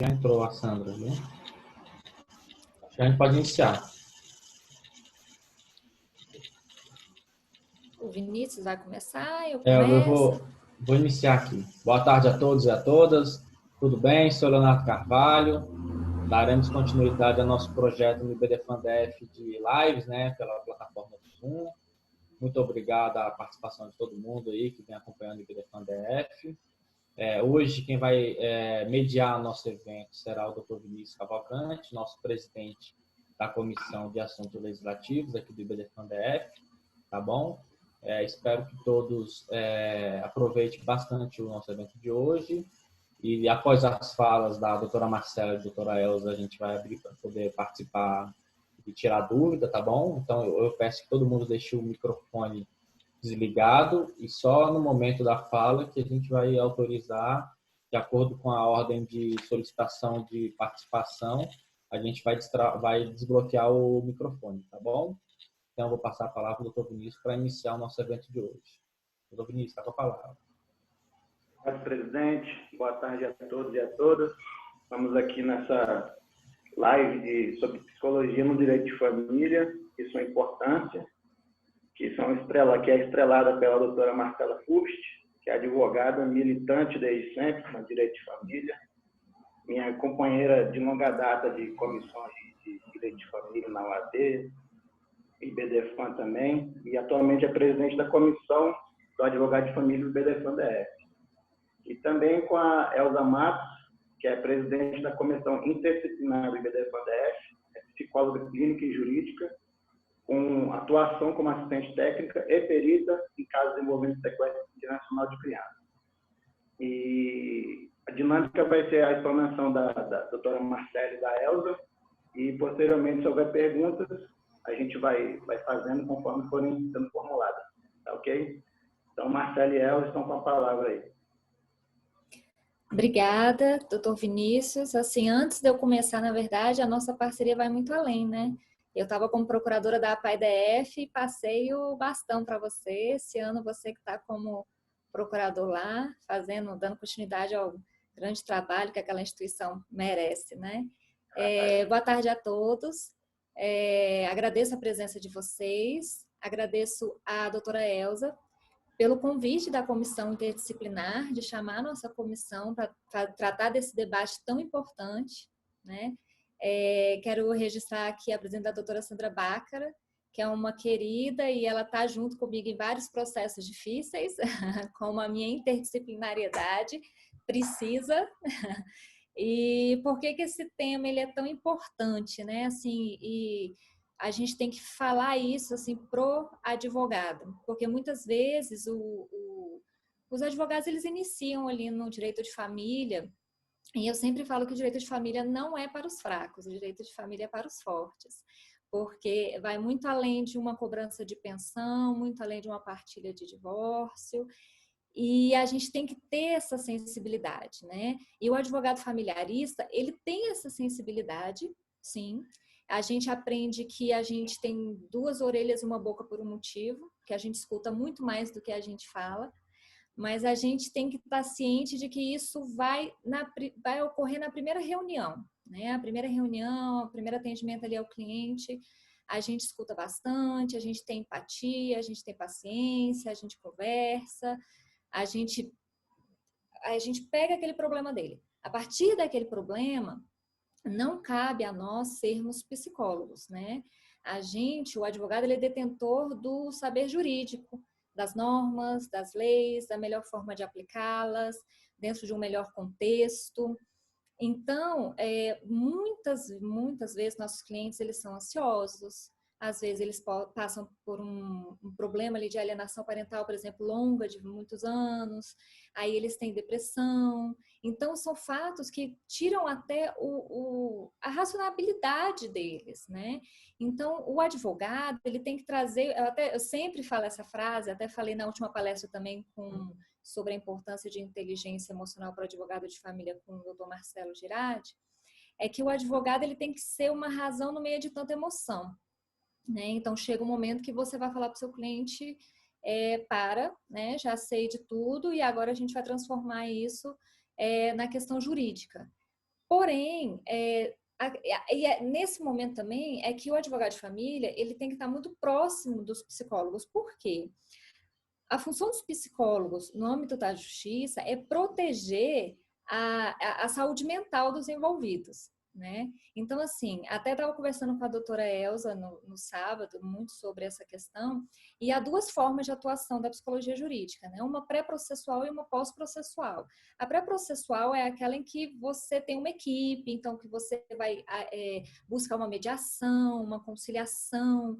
Já entrou a Sandra, viu? Acho que a gente pode iniciar. O Vinícius vai começar, eu Eu começo. vou iniciar aqui. Boa tarde a todos e a todas. Tudo bem? Sou Leonardo Carvalho. Daremos continuidade ao nosso projeto no IBDFAN-DF de lives, né, pela plataforma do Zoom. Muito obrigado à participação de todo mundo aí que vem acompanhando o IBDFAN-DF. Hoje, quem vai mediar nosso evento será o Dr. Vinícius Cavalcante, nosso presidente da Comissão de Assuntos Legislativos aqui do IBDFAN-DF, tá bom? Espero que todos aproveitem bastante o nosso evento de hoje e após as falas da doutora Marcela e da doutora Elza, a gente vai abrir para poder participar e tirar dúvida, tá bom? Então, eu peço que todo mundo deixe o microfone desligado e só no momento da fala que a gente vai autorizar, de acordo com a ordem de solicitação de participação, a gente vai desbloquear o microfone, tá bom? Então, eu vou passar a palavra para o Dr. Vinícius para iniciar o nosso evento de hoje. Dr. Vinícius, está com a palavra. Obrigado, presidente. Boa tarde a todos e a todas. Estamos aqui nessa live sobre psicologia no direito de família e sua importância, que é estrelada pela doutora Marcela Fust, que é advogada militante desde sempre no direito de família, minha companheira de longa data de comissões de direito de família na UAB, IBDFAN também, e atualmente é presidente da comissão do advogado de família do IBDFAN-DF. E também com a Elza Matos, que é presidente da comissão interdisciplinar do IBDFAN-DF, é psicóloga clínica e jurídica, com atuação como assistente técnica e perita em casos envolvendo sequestro internacional de crianças. E a dinâmica vai ser a explanação da doutora Marcela e da Elza, e posteriormente, se houver perguntas, a gente vai fazendo conforme forem sendo formuladas, tá ok? Então, Marcela e Elza estão com a palavra aí. Obrigada, doutor Vinícius. Assim, antes de eu começar, na verdade, a nossa parceria vai muito além, né? Eu estava como procuradora da APAE-DF e passei o bastão para você. Esse ano, você que está como procurador lá, dando continuidade ao grande trabalho que aquela instituição merece, né? Boa tarde a todos. Agradeço a presença de vocês, agradeço à doutora Elza pelo convite da comissão interdisciplinar de chamar a nossa comissão para tratar desse debate tão importante, né? Quero registrar aqui a presença da doutora Sandra Bácara, que é uma querida e ela está junto comigo em vários processos difíceis, como a minha interdisciplinariedade precisa. E por que esse tema ele é tão importante, né? Assim, e a gente tem que falar isso assim pro advogado, porque muitas vezes os advogados eles iniciam ali no direito de família, e eu sempre falo que o direito de família não é para os fracos, o direito de família é para os fortes, porque vai muito além de uma cobrança de pensão, muito além de uma partilha de divórcio, e a gente tem que ter essa sensibilidade, né? E o advogado familiarista, ele tem essa sensibilidade, sim. A gente aprende que a gente tem duas orelhas e uma boca por um motivo, que a gente escuta muito mais do que a gente fala, mas a gente tem que estar ciente de que isso vai ocorrer na primeira reunião, né? A primeira reunião, o primeiro atendimento ali ao cliente, a gente escuta bastante, a gente tem empatia, a gente tem paciência, a gente conversa, a gente pega aquele problema dele. A partir daquele problema, não cabe a nós sermos psicólogos, né? O advogado, ele é detentor do saber jurídico, das normas, das leis, da melhor forma de aplicá-las, dentro de um melhor contexto. Então, muitas vezes nossos clientes eles são ansiosos, às vezes eles passam por um problema ali de alienação parental, por exemplo, longa, de muitos anos, aí eles têm depressão. Então, são fatos que tiram até a racionalidade deles, né? Então, o advogado, ele tem que trazer, eu sempre falo essa frase, até falei na última palestra também sobre a importância de inteligência emocional para o advogado de família com o Dr. Marcelo Girardi, é que o advogado ele tem que ser uma razão no meio de tanta emoção, né? Então, chega um momento que você vai falar para o seu cliente, né? Já sei de tudo e agora a gente vai transformar isso na questão jurídica. Porém, nesse momento também é que o advogado de família ele tem que estar muito próximo dos psicólogos. Por quê? A função dos psicólogos no âmbito da justiça é proteger a saúde mental dos envolvidos, né? Então, assim, até estava conversando com a doutora Elza no sábado, muito sobre essa questão, e há duas formas de atuação da psicologia jurídica, né? Uma pré-processual e uma pós-processual. A pré-processual é aquela em que você tem uma equipe, então que você vai buscar uma mediação, uma conciliação,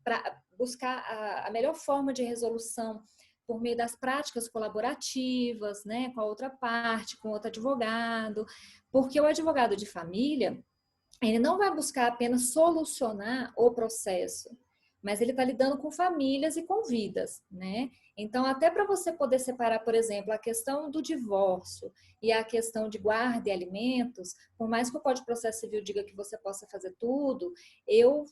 para buscar a melhor forma de resolução por meio das práticas colaborativas, né, com a outra parte, com outro advogado, porque o advogado de família, ele não vai buscar apenas solucionar o processo, mas ele está lidando com famílias e com vidas, né? Então, até para você poder separar, por exemplo, a questão do divórcio e a questão de guarda e alimentos, por mais que o Código de Processo Civil diga que você possa fazer tudo, eu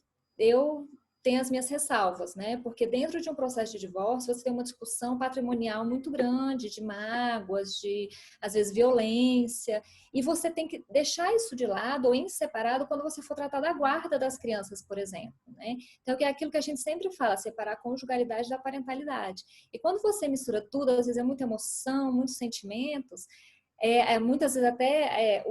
tenho as minhas ressalvas, né? Porque dentro de um processo de divórcio, você tem uma discussão patrimonial muito grande, de mágoas, de, às vezes, violência, e você tem que deixar isso de lado ou em separado quando você for tratar da guarda das crianças, por exemplo, né? Então, que é aquilo que a gente sempre fala, separar a conjugalidade da parentalidade. E quando você mistura tudo, às vezes é muita emoção, muitos sentimentos, muitas vezes até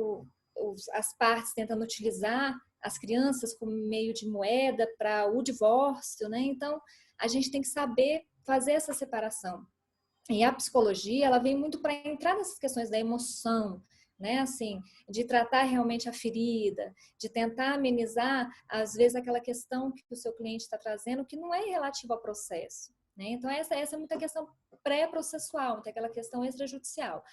as partes tentando utilizar as crianças como meio de moeda para o divórcio, né? Então, a gente tem que saber fazer essa separação. E a psicologia, ela vem muito para entrar nessas questões da emoção, né? Assim, de tratar realmente a ferida, de tentar amenizar, às vezes, aquela questão que o seu cliente está trazendo que não é relativa ao processo, né? Então, essa é muita questão pré-processual, tem aquela questão extrajudicial.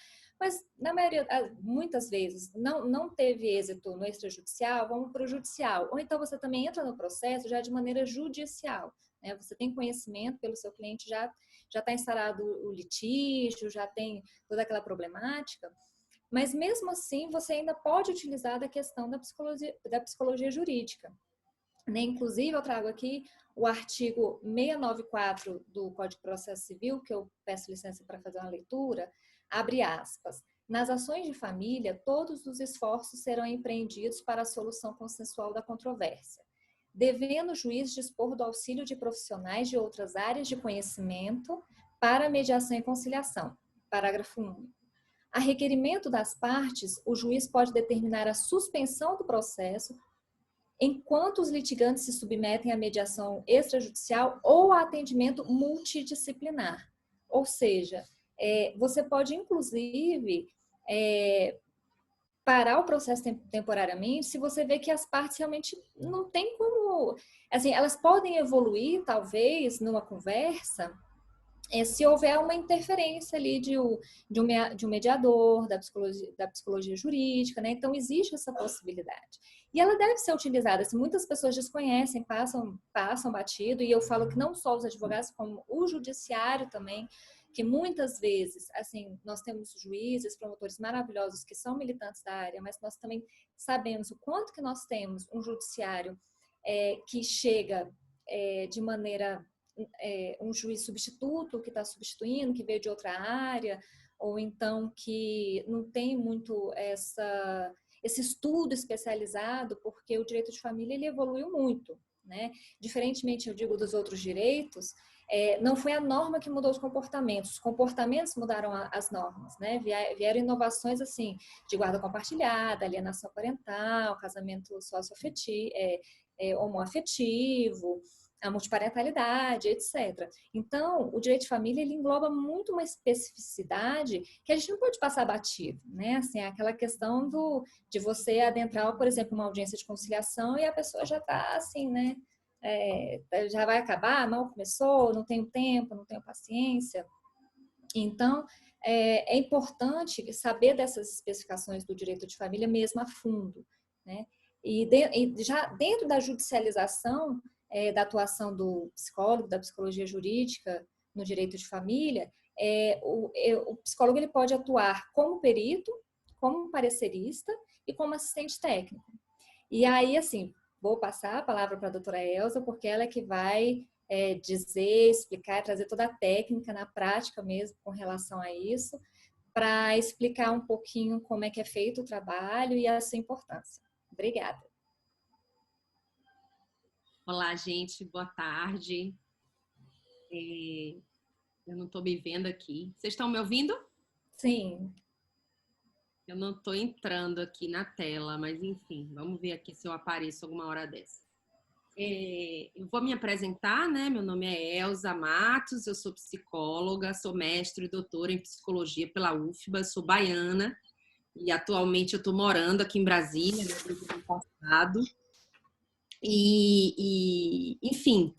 Mas, na maioria, muitas vezes, não teve êxito no extrajudicial, vamos para o judicial. Ou então você também entra no processo já de maneira judicial, né? Você tem conhecimento pelo seu cliente, já está instalado o litígio, já tem toda aquela problemática. Mas, mesmo assim, você ainda pode utilizar da questão da psicologia jurídica, né? Inclusive, eu trago aqui o artigo 694 do Código de Processo Civil, que eu peço licença para fazer uma leitura, abre aspas. Nas ações de família, todos os esforços serão empreendidos para a solução consensual da controvérsia, devendo o juiz dispor do auxílio de profissionais de outras áreas de conhecimento para a mediação e conciliação. Parágrafo 1. A requerimento das partes, o juiz pode determinar a suspensão do processo enquanto os litigantes se submetem à mediação extrajudicial ou a atendimento multidisciplinar. Ou seja, você pode, inclusive, parar o processo temporariamente se você vê que as partes realmente não têm como... Assim, elas podem evoluir, talvez, numa conversa, se houver uma interferência ali de um mediador, da psicologia jurídica, né? Então, existe essa possibilidade. E ela deve ser utilizada, assim, muitas pessoas desconhecem, passam batido, e eu falo que não só os advogados, como o judiciário também, que muitas vezes, assim, nós temos juízes, promotores maravilhosos que são militantes da área, mas nós também sabemos o quanto que nós temos um judiciário que chega de maneira... um juiz substituto que está substituindo, que veio de outra área, ou então que não tem muito esse estudo especializado, porque o direito de família ele evoluiu muito, né? Diferentemente, eu digo, dos outros direitos, não foi a norma que mudou os comportamentos mudaram as normas, né? Vieram inovações assim, de guarda compartilhada, alienação parental, casamento socioafetivo, homoafetivo, a multiparentalidade, etc. Então, o direito de família, ele engloba muito uma especificidade que a gente não pode passar batido, né? Assim, aquela questão de você adentrar, por exemplo, uma audiência de conciliação e a pessoa já está assim, né? Já vai acabar, mal começou, não tenho tempo, não tenho paciência. Então, é importante saber dessas especificações do direito de família mesmo a fundo, né? E já dentro da judicialização da atuação do psicólogo, da psicologia jurídica no direito de família, o psicólogo ele pode atuar como perito, como parecerista e como assistente técnico. E aí, assim, vou passar a palavra para a doutora Elza, porque ela é que vai dizer, explicar, trazer toda a técnica na prática mesmo com relação a isso, para explicar um pouquinho como é que é feito o trabalho e a sua importância. Obrigada. Olá, gente. Boa tarde. Eu não estou me vendo aqui. Vocês estão me ouvindo? Sim. Eu não estou entrando aqui na tela, mas enfim, vamos ver aqui se eu apareço alguma hora dessa. Eu vou me apresentar, né? Meu nome é Elza Matos, eu sou psicóloga, sou mestre e doutora em psicologia pela UFBA, sou baiana e atualmente eu estou morando aqui em Brasília, né, desde o ano passado. Enfim,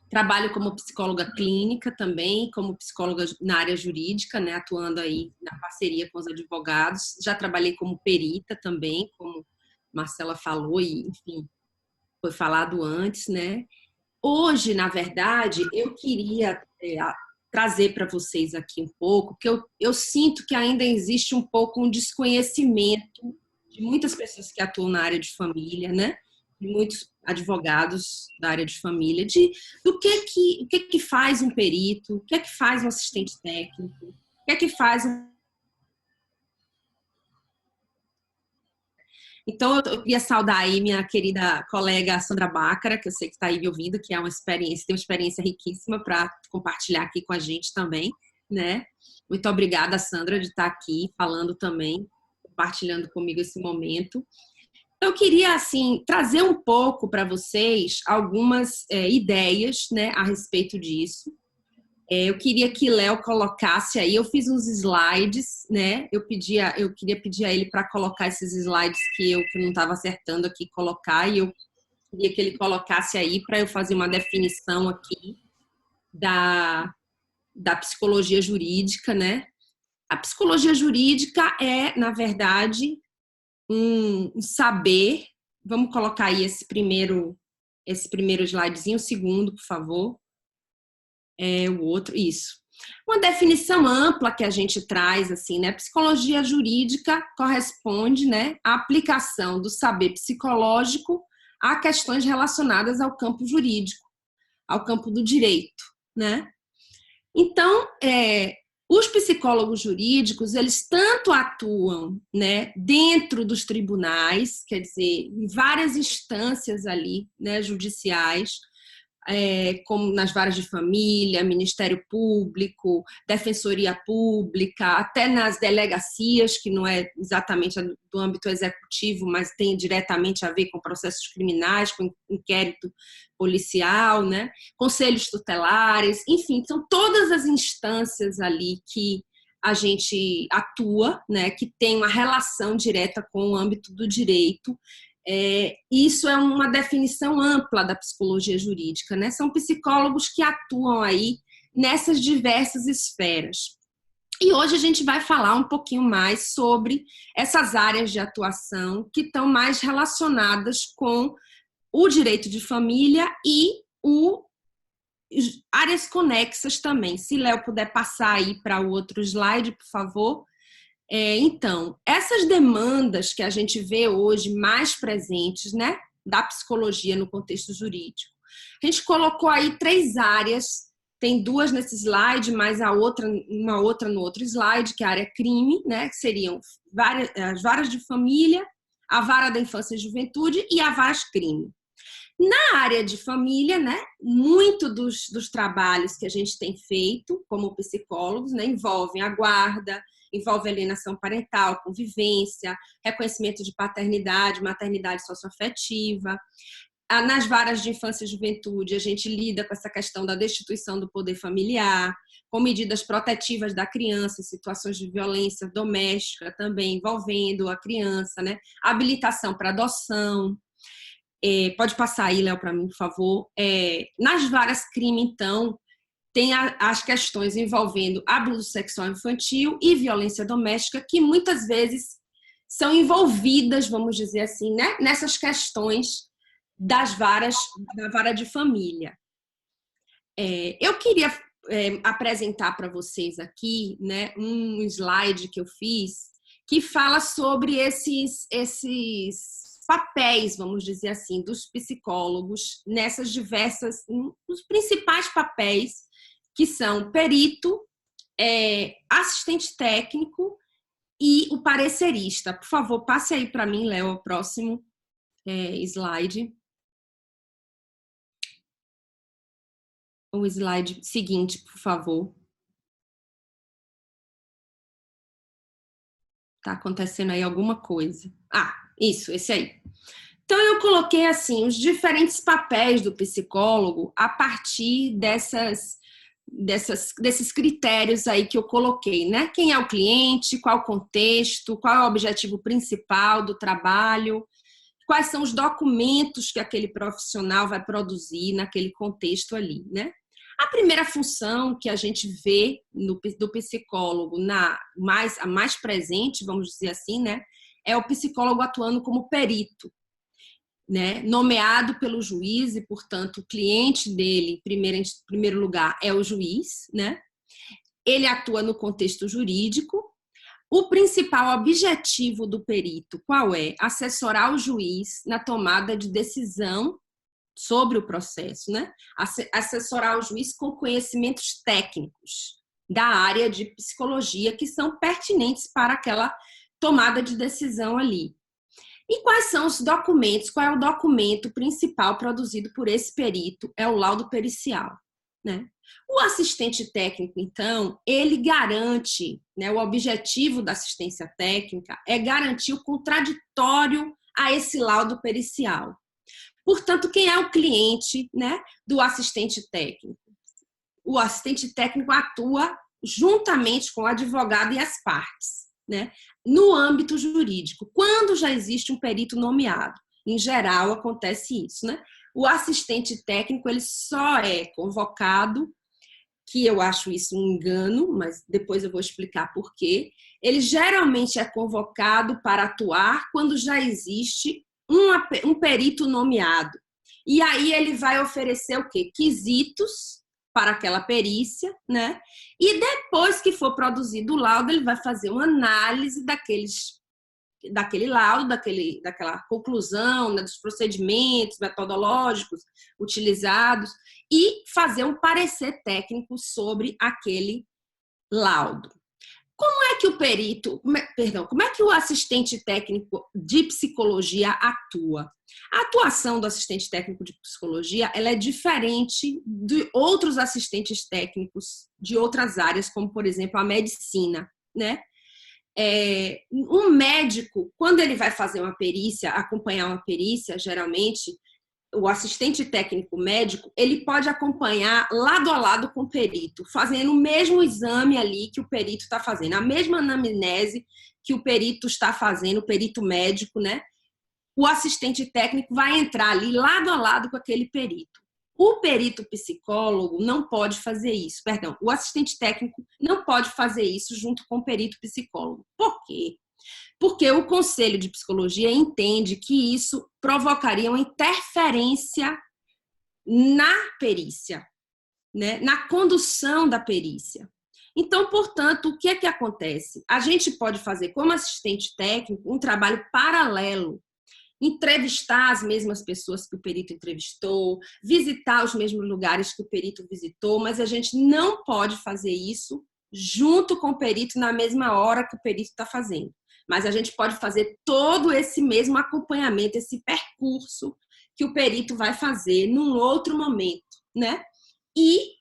trabalho como psicóloga clínica também, como psicóloga na área jurídica, né, atuando aí na parceria com os advogados. Já trabalhei como perita também, como Marcela falou, e enfim, foi falado antes, né? Hoje, na verdade, eu queria trazer para vocês aqui um pouco, porque eu sinto que ainda existe um pouco um desconhecimento de muitas pessoas que atuam na área de família, né? De muitos advogados da área de família, do que faz um perito, o que é que faz um assistente técnico, o que é que faz um... Então, eu queria saudar aí minha querida colega Sandra Bácara, que eu sei que está aí me ouvindo, que tem uma experiência riquíssima para compartilhar aqui com a gente também, né? Muito obrigada, Sandra, de estar aqui falando também, compartilhando comigo esse momento. Eu queria, assim, trazer um pouco para vocês algumas ideias, né, a respeito disso. Eu queria que Léo colocasse aí, eu fiz uns slides, né? Eu queria pedir a ele para colocar esses slides que eu não estava acertando aqui colocar, e eu queria que ele colocasse aí para eu fazer uma definição aqui da psicologia jurídica, né? A psicologia jurídica é, na verdade, um saber. Vamos colocar aí esse primeiro slidezinho, o segundo, por favor. O outro, isso. Uma definição ampla que a gente traz, assim, né? Psicologia jurídica corresponde, né, à aplicação do saber psicológico a questões relacionadas ao campo jurídico, ao campo do direito, né? Então, os psicólogos jurídicos, eles tanto atuam, né, dentro dos tribunais, quer dizer, em várias instâncias ali, né, judiciais, como nas varas de família, Ministério Público, Defensoria Pública, até nas delegacias, que não é exatamente do âmbito executivo, mas tem diretamente a ver com processos criminais, com inquérito policial, né? Conselhos tutelares, enfim, são todas as instâncias ali que a gente atua, né? Que tem uma relação direta com o âmbito do direito. Isso é uma definição ampla da psicologia jurídica, né? São psicólogos que atuam aí nessas diversas esferas. E hoje a gente vai falar um pouquinho mais sobre essas áreas de atuação que estão mais relacionadas com o direito de família e áreas conexas também. Se Léo puder passar aí para o outro slide, por favor. Então, essas demandas que a gente vê hoje mais presentes, né, da psicologia no contexto jurídico, a gente colocou aí 3 áreas, tem 2 nesse slide, mais uma outra no outro slide, que é a área crime, né, que seriam as varas de família, a vara da infância e juventude e a varas crime. Na área de família, né, muito dos trabalhos que a gente tem feito como psicólogos, né, envolvem a guarda, envolve alienação parental, convivência, reconhecimento de paternidade, maternidade socioafetiva. Nas varas de infância e juventude, a gente lida com essa questão da destituição do poder familiar, com medidas protetivas da criança em situações de violência doméstica também, envolvendo a criança, né? Habilitação para adoção. Pode passar aí, Léo, para mim, por favor. Nas varas crime, então, tem as questões envolvendo abuso sexual infantil e violência doméstica, que muitas vezes são envolvidas, vamos dizer assim, né, nessas questões da vara de família. Eu queria apresentar para vocês aqui, né, um slide que eu fiz que fala sobre esses papéis, vamos dizer assim, dos psicólogos nessas diversas, os principais papéis, que são perito, assistente técnico e o parecerista. Por favor, passe aí para mim, Léo, o próximo slide. O slide seguinte, por favor. Tá acontecendo aí alguma coisa. Isso, esse aí. Então, eu coloquei, assim, os diferentes papéis do psicólogo a partir desses critérios aí que eu coloquei, né? Quem é o cliente, qual o contexto, qual é o objetivo principal do trabalho, quais são os documentos que aquele profissional vai produzir naquele contexto ali, né? A primeira função que a gente vê do psicólogo, a mais presente, vamos dizer assim, né, é o psicólogo atuando como perito, né, nomeado pelo juiz e, portanto, o cliente dele, em primeiro lugar, é o juiz, né? Ele atua no contexto jurídico. O principal objetivo do perito, qual é? Assessorar o juiz na tomada de decisão sobre o processo, né? Assessorar o juiz com conhecimentos técnicos da área de psicologia que são pertinentes para aquela tomada de decisão ali. E quais são os documentos? Qual é o documento principal produzido por esse perito? É o laudo pericial, né? O assistente técnico, então, ele garante, né, o objetivo da assistência técnica é garantir o contraditório a esse laudo pericial. Portanto, quem é o cliente, né, do assistente técnico? O assistente técnico atua juntamente com o advogado e as partes, né, no âmbito jurídico, quando já existe um perito nomeado. Em geral, acontece isso, né? O assistente técnico, ele só é convocado, que eu acho isso um engano, mas depois eu vou explicar por quê. Ele geralmente é convocado para atuar quando já existe um perito nomeado. E aí ele vai oferecer o quê? Quesitos para aquela perícia, né? E depois que for produzido o laudo, ele vai fazer uma análise daquele laudo, daquela conclusão, né, dos procedimentos metodológicos utilizados e fazer um parecer técnico sobre aquele laudo. Como é que o assistente técnico de psicologia atua? A atuação do assistente técnico de psicologia, ela é diferente de outros assistentes técnicos de outras áreas, como, por exemplo, a medicina, né? Um médico, quando ele vai fazer uma perícia, acompanhar uma perícia, geralmente, o assistente técnico médico, ele pode acompanhar lado a lado com o perito, fazendo o mesmo exame ali que o perito está fazendo, a mesma anamnese que o perito está fazendo, o perito médico, né? O assistente técnico vai entrar ali lado a lado com aquele perito. O perito psicólogo não pode fazer isso, o assistente técnico não pode fazer isso junto com o perito psicólogo. Por quê? Porque o Conselho de Psicologia entende que isso provocaria uma interferência na perícia, né? Na condução da perícia. Então, portanto, o que é que acontece? A gente pode fazer, como assistente técnico, um trabalho paralelo, entrevistar as mesmas pessoas que o perito entrevistou, visitar os mesmos lugares que o perito visitou, mas a gente não pode fazer isso junto com o perito na mesma hora que o perito está fazendo. Mas a gente pode fazer todo esse mesmo acompanhamento, esse percurso que o perito vai fazer num outro momento, né? E,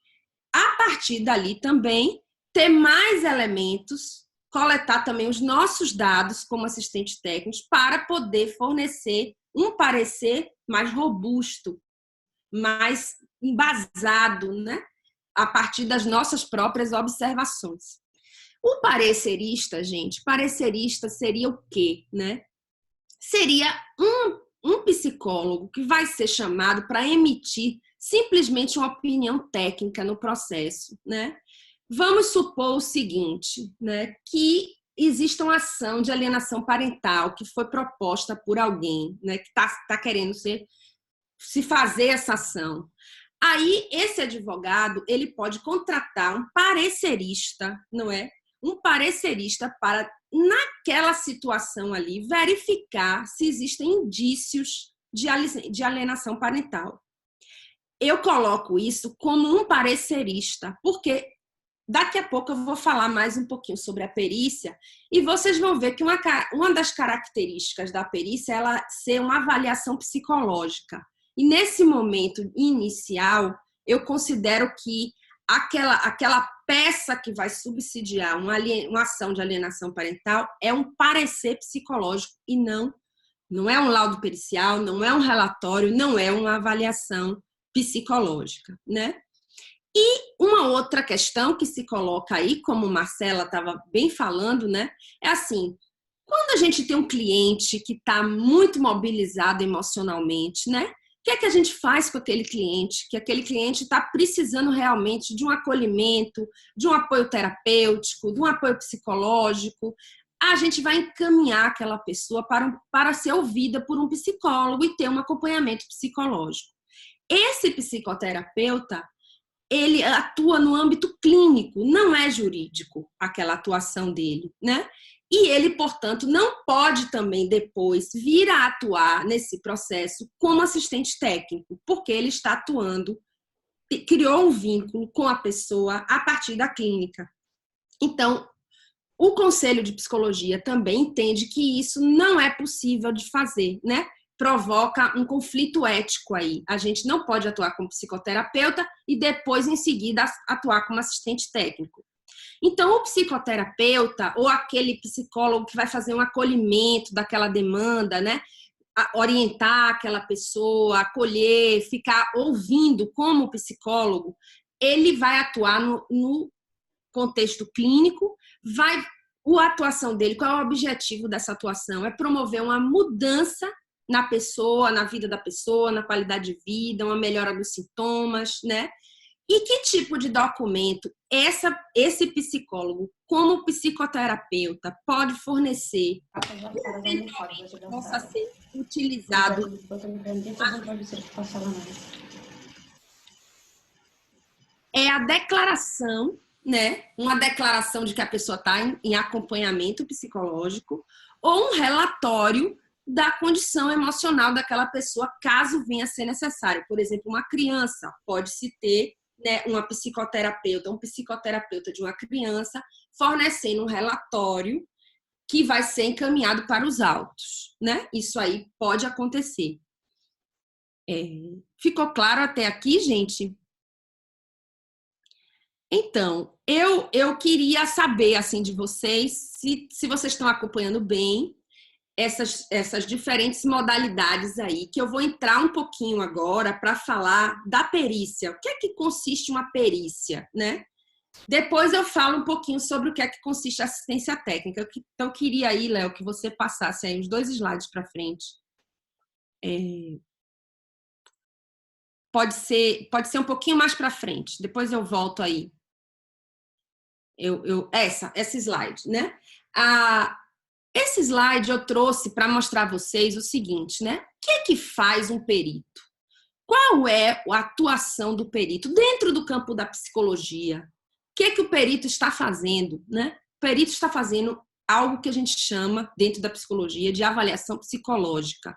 a partir dali também, ter mais elementos, coletar também os nossos dados como assistentes técnicos para poder fornecer um parecer mais robusto, mais embasado, né? A partir das nossas próprias observações. O parecerista, gente, parecerista seria o quê, né? Seria um psicólogo que vai ser chamado para emitir simplesmente uma opinião técnica no processo, né? Vamos supor o seguinte, né? Que existe uma ação de alienação parental que foi proposta por alguém, né? Que está querendo se fazer essa ação. Aí, esse advogado, ele pode contratar um parecerista, não é? Um parecerista para, naquela situação ali, verificar se existem indícios de alienação parental. Eu coloco isso como um parecerista, porque daqui a pouco eu vou falar mais um pouquinho sobre a perícia e vocês vão ver que uma das características da perícia é ela ser uma avaliação psicológica. E nesse momento inicial, eu considero que aquela peça que vai subsidiar uma ação de alienação parental é um parecer psicológico e não é um laudo pericial, não é um relatório, não é uma avaliação psicológica, né? E uma outra questão que se coloca aí, como Marcela estava bem falando, né? É assim, quando a gente tem um cliente que está muito mobilizado emocionalmente, né? O que é que a gente faz com aquele cliente? Que aquele cliente está precisando realmente de um acolhimento, de um apoio terapêutico, de um apoio psicológico. A gente vai encaminhar aquela pessoa para ser ouvida por um psicólogo e ter um acompanhamento psicológico. Esse psicoterapeuta, ele atua no âmbito clínico, não é jurídico aquela atuação dele, né? E ele, portanto, não pode também depois vir a atuar nesse processo como assistente técnico, porque ele está atuando, criou um vínculo com a pessoa a partir da clínica. Então, o Conselho de Psicologia também entende que isso não é possível de fazer, né? Provoca um conflito ético aí. A gente não pode atuar como psicoterapeuta e depois, em seguida, atuar como assistente técnico. Então, o psicoterapeuta ou aquele psicólogo que vai fazer um acolhimento daquela demanda, né? Orientar aquela pessoa, acolher, ficar ouvindo como psicólogo, ele vai atuar no contexto clínico, a atuação dele, qual é o objetivo dessa atuação? É promover uma mudança na pessoa, na vida da pessoa, na qualidade de vida, uma melhora dos sintomas, né? E que tipo de documento esse psicólogo, como psicoterapeuta, pode fornecer que possa ser utilizado? É a declaração, né? Uma declaração de que a pessoa está em acompanhamento psicológico ou um relatório da condição emocional daquela pessoa, caso venha a ser necessário. Por exemplo, uma criança pode-se ter, né, um psicoterapeuta de uma criança fornecendo um relatório que vai ser encaminhado para os autos, né? Isso aí pode acontecer. Ficou claro até aqui, gente? Então, eu queria saber, assim, de vocês, se vocês estão acompanhando bem essas diferentes modalidades aí, que eu vou entrar um pouquinho agora para falar da perícia. O que é que consiste uma perícia, né? Depois eu falo um pouquinho sobre o que é que consiste a assistência técnica. Então, eu queria aí, Léo, que você passasse aí os 2 slides para frente. Pode ser um pouquinho mais para frente. Depois eu volto aí. Essa slide, né? Esse slide eu trouxe para mostrar a vocês o seguinte, né? O que é que faz um perito? Qual é a atuação do perito dentro do campo da psicologia? O que é que o perito está fazendo, né? O perito está fazendo algo que a gente chama, dentro da psicologia, de avaliação psicológica.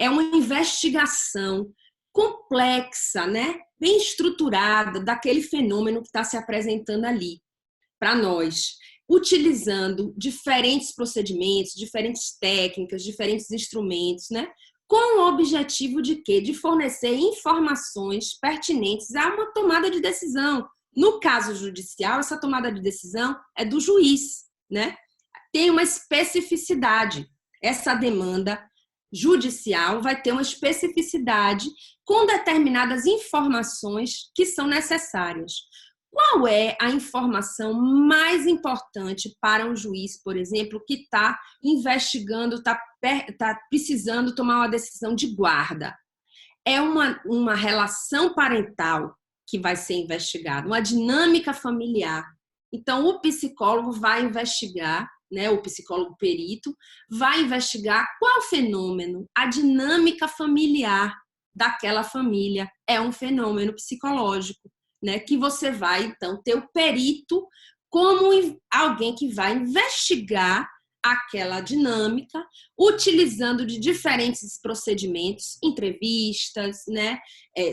É uma investigação complexa, né? Bem estruturada daquele fenômeno que está se apresentando ali para nós, utilizando diferentes procedimentos, diferentes técnicas, diferentes instrumentos, né? Com o objetivo de quê? De fornecer informações pertinentes a uma tomada de decisão. No caso judicial, essa tomada de decisão é do juiz, né? Tem uma especificidade. Essa demanda judicial vai ter uma especificidade com determinadas informações que são necessárias. Qual é a informação mais importante para um juiz, por exemplo, que está investigando, está precisando tomar uma decisão de guarda? É uma relação parental que vai ser investigada, uma dinâmica familiar. Então, o psicólogo vai investigar, né, o psicólogo perito, vai investigar qual fenômeno, a dinâmica familiar daquela família é um fenômeno psicológico. Né, que você vai, então, ter o perito como alguém que vai investigar aquela dinâmica, utilizando de diferentes procedimentos, entrevistas, né,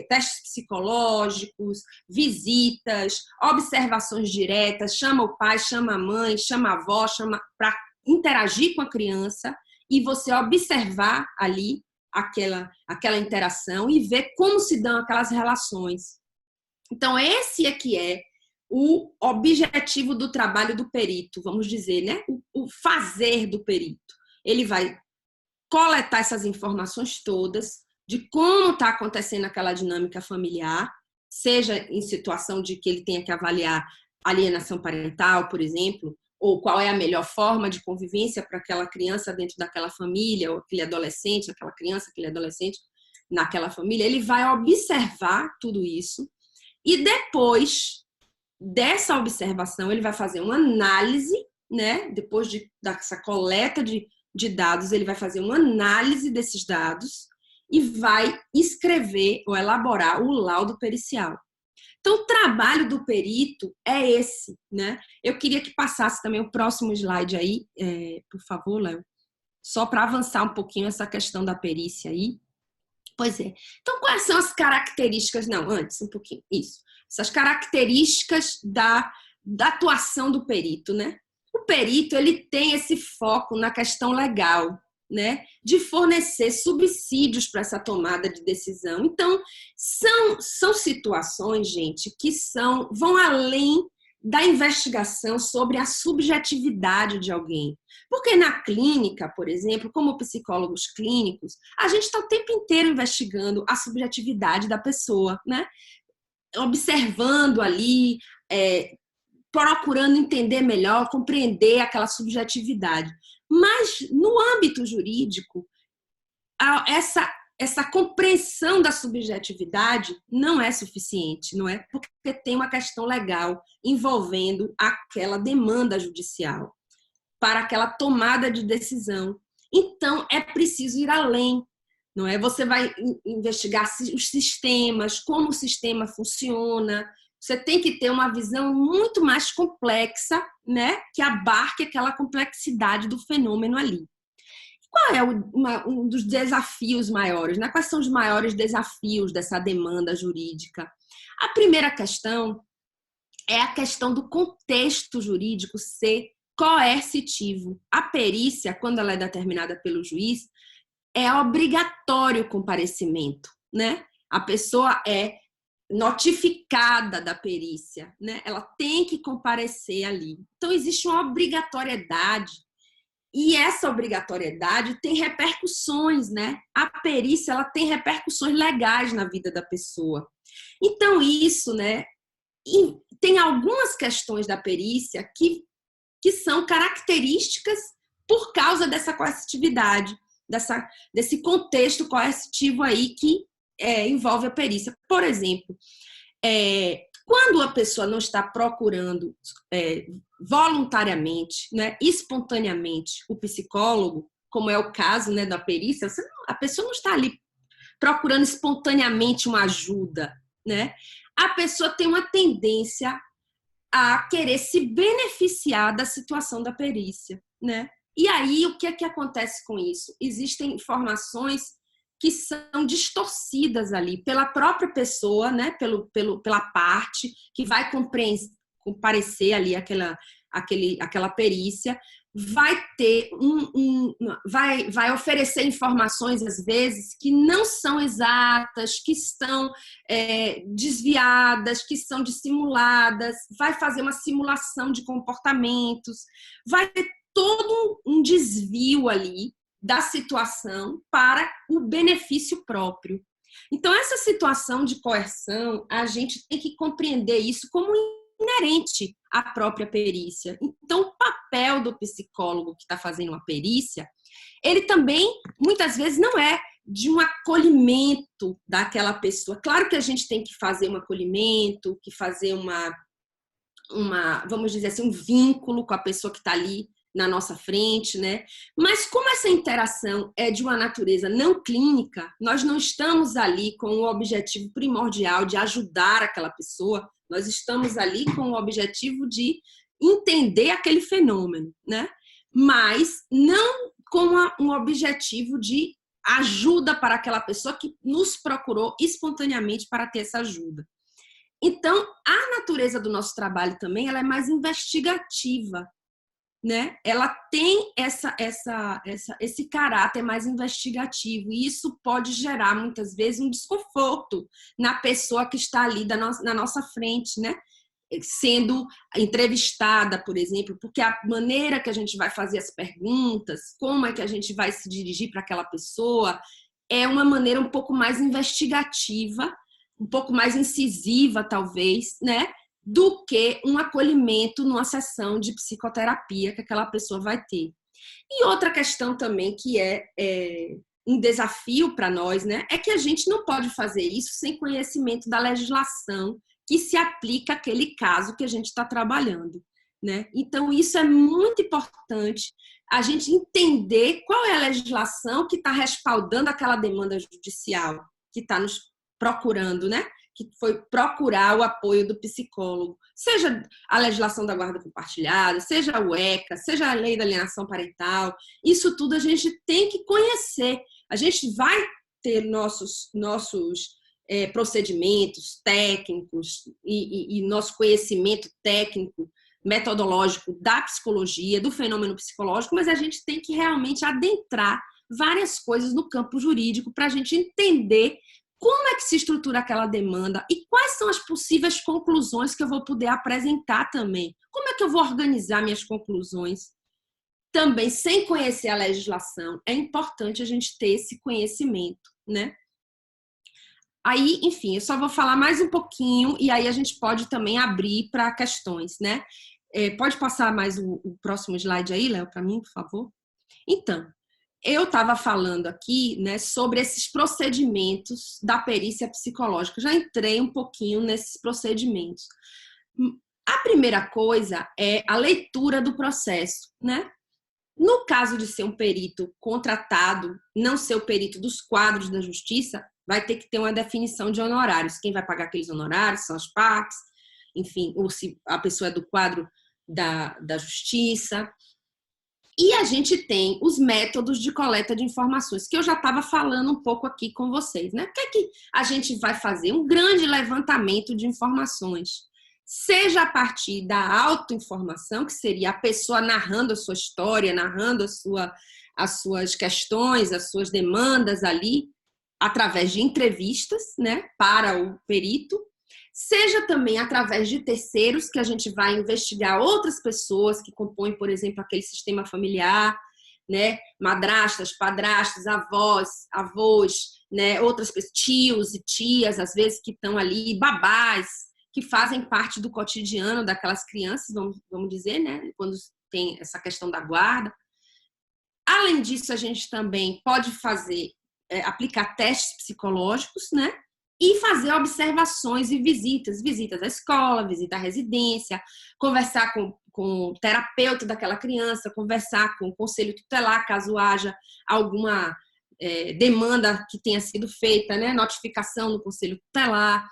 testes psicológicos, visitas, observações diretas, chama o pai, chama a mãe, chama a avó, chama para interagir com a criança e você observar ali aquela interação e ver como se dão aquelas relações. Então, esse é que é o objetivo do trabalho do perito, vamos dizer, né? O fazer do perito. Ele vai coletar essas informações todas de como está acontecendo aquela dinâmica familiar, seja em situação de que ele tenha que avaliar alienação parental, por exemplo, ou qual é a melhor forma de convivência para aquela criança dentro daquela família, ou aquele adolescente, aquela criança, aquele adolescente naquela família. Ele vai observar tudo isso e depois dessa observação, ele vai fazer uma análise, né? Depois dessa coleta de dados, ele vai fazer uma análise desses dados e vai escrever ou elaborar o laudo pericial. Então, o trabalho do perito é esse, né? Eu queria que passasse também o próximo slide aí, por favor, Léo, só para avançar um pouquinho essa questão da perícia aí. Pois é. Então, quais são as características? Não, antes, um pouquinho, isso. Essas características da atuação do perito, né? O perito, ele tem esse foco na questão legal, né? De fornecer subsídios para essa tomada de decisão. Então, são situações, gente, que vão além da investigação sobre a subjetividade de alguém. Porque na clínica, por exemplo, como psicólogos clínicos, a gente está o tempo inteiro investigando a subjetividade da pessoa, né? Observando ali, procurando entender melhor, compreender aquela subjetividade. Mas no âmbito jurídico, essa compreensão da subjetividade não é suficiente, não é? Porque tem uma questão legal envolvendo aquela demanda judicial para aquela tomada de decisão. Então, é preciso ir além, não é? Você vai investigar os sistemas, como o sistema funciona. Você tem que ter uma visão muito mais complexa, né? Que abarque aquela complexidade do fenômeno ali. Qual é um dos desafios maiores, né? Quais são os maiores desafios dessa demanda jurídica? A primeira questão é a questão do contexto jurídico ser coercitivo. A perícia, quando ela é determinada pelo juiz, é obrigatório o comparecimento, né? A pessoa é notificada da perícia, né? Ela tem que comparecer ali. Então, existe uma obrigatoriedade e essa obrigatoriedade tem repercussões, né? A perícia, ela tem repercussões legais na vida da pessoa. Então, isso, né? E tem algumas questões da perícia que são características por causa dessa coercitividade, desse contexto coercitivo aí que envolve a perícia. Por exemplo, quando a pessoa não está procurando voluntariamente, né, espontaneamente, o psicólogo, como é o caso, né, da perícia, a pessoa não está ali procurando espontaneamente uma ajuda, né? A pessoa tem uma tendência a querer se beneficiar da situação da perícia, né? E aí, o que é que acontece com isso? Existem informações que são distorcidas ali pela própria pessoa, né? Pela parte que vai comparecer ali aquela perícia, vai ter vai oferecer informações às vezes que não são exatas, que estão desviadas, que são dissimuladas, vai fazer uma simulação de comportamentos, vai ter todo um desvio ali da situação para o benefício próprio. Então, essa situação de coerção, a gente tem que compreender isso como inerente à própria perícia. Então, o papel do psicólogo que está fazendo uma perícia, ele também, muitas vezes, não é de um acolhimento daquela pessoa. Claro que a gente tem que fazer um acolhimento, que fazer vamos dizer assim, um vínculo com a pessoa que está ali na nossa frente, né? Mas como essa interação é de uma natureza não clínica, nós não estamos ali com o objetivo primordial de ajudar aquela pessoa, nós estamos ali com o objetivo de entender aquele fenômeno, né? mas não com um objetivo de ajuda para aquela pessoa que nos procurou espontaneamente para ter essa ajuda. Então, a natureza do nosso trabalho também, ela é mais investigativa, né? Ela tem esse caráter mais investigativo, e isso pode gerar, muitas vezes, um desconforto na pessoa que está ali na nossa frente, né? Sendo entrevistada, por exemplo, porque a maneira que a gente vai fazer as perguntas, como é que a gente vai se dirigir para aquela pessoa, é uma maneira um pouco mais investigativa, um pouco mais incisiva, talvez, né? Do que um acolhimento numa sessão de psicoterapia que aquela pessoa vai ter. E outra questão também que é um desafio para nós, né? É que a gente não pode fazer isso sem conhecimento da legislação que se aplica àquele caso que a gente está trabalhando, né? Então, isso é muito importante, a gente entender qual é a legislação que está respaldando aquela demanda judicial, que está nos procurando, né? Que foi procurar o apoio do psicólogo, seja a legislação da guarda compartilhada, seja o ECA, seja a lei da alienação parental, isso tudo a gente tem que conhecer. A gente vai ter nossos procedimentos técnicos e nosso conhecimento técnico, metodológico da psicologia, do fenômeno psicológico, mas a gente tem que realmente adentrar várias coisas no campo jurídico para a gente entender como é que se estrutura aquela demanda e quais são as possíveis conclusões que eu vou poder apresentar também. Como é que eu vou organizar minhas conclusões? Também, sem conhecer a legislação, é importante a gente ter esse conhecimento, né? Aí, enfim, eu só vou falar mais um pouquinho e aí a gente pode também abrir para questões, né? Pode passar mais o próximo slide aí, Léo, para mim, por favor? Então, eu estava falando aqui, né, sobre esses procedimentos da perícia psicológica. Já entrei um pouquinho nesses procedimentos. A primeira coisa é a leitura do processo, né? No caso de ser um perito contratado, não ser o perito dos quadros da justiça, vai ter que ter uma definição de honorários. Quem vai pagar aqueles honorários são as partes, enfim, ou se a pessoa é do quadro da justiça. E a gente tem os métodos de coleta de informações, que eu já estava falando um pouco aqui com vocês, né? O que é que a gente vai fazer? Um grande levantamento de informações, seja a partir da autoinformação, que seria a pessoa narrando a sua história, narrando as suas questões, as suas demandas ali, através de entrevistas, né, para o perito, seja também através de terceiros, que a gente vai investigar outras pessoas que compõem, por exemplo, aquele sistema familiar, né, madrastas, padrastas, avós, né, outras pessoas, tios e tias, às vezes, que estão ali, babás, que fazem parte do cotidiano daquelas crianças, vamos dizer, né, quando tem essa questão da guarda. Além disso, a gente também pode aplicar testes psicológicos, né? E fazer observações e visitas à escola, visita à residência, conversar com o terapeuta daquela criança, conversar com o conselho tutelar, caso haja alguma demanda que tenha sido feita, né? Notificação no conselho tutelar.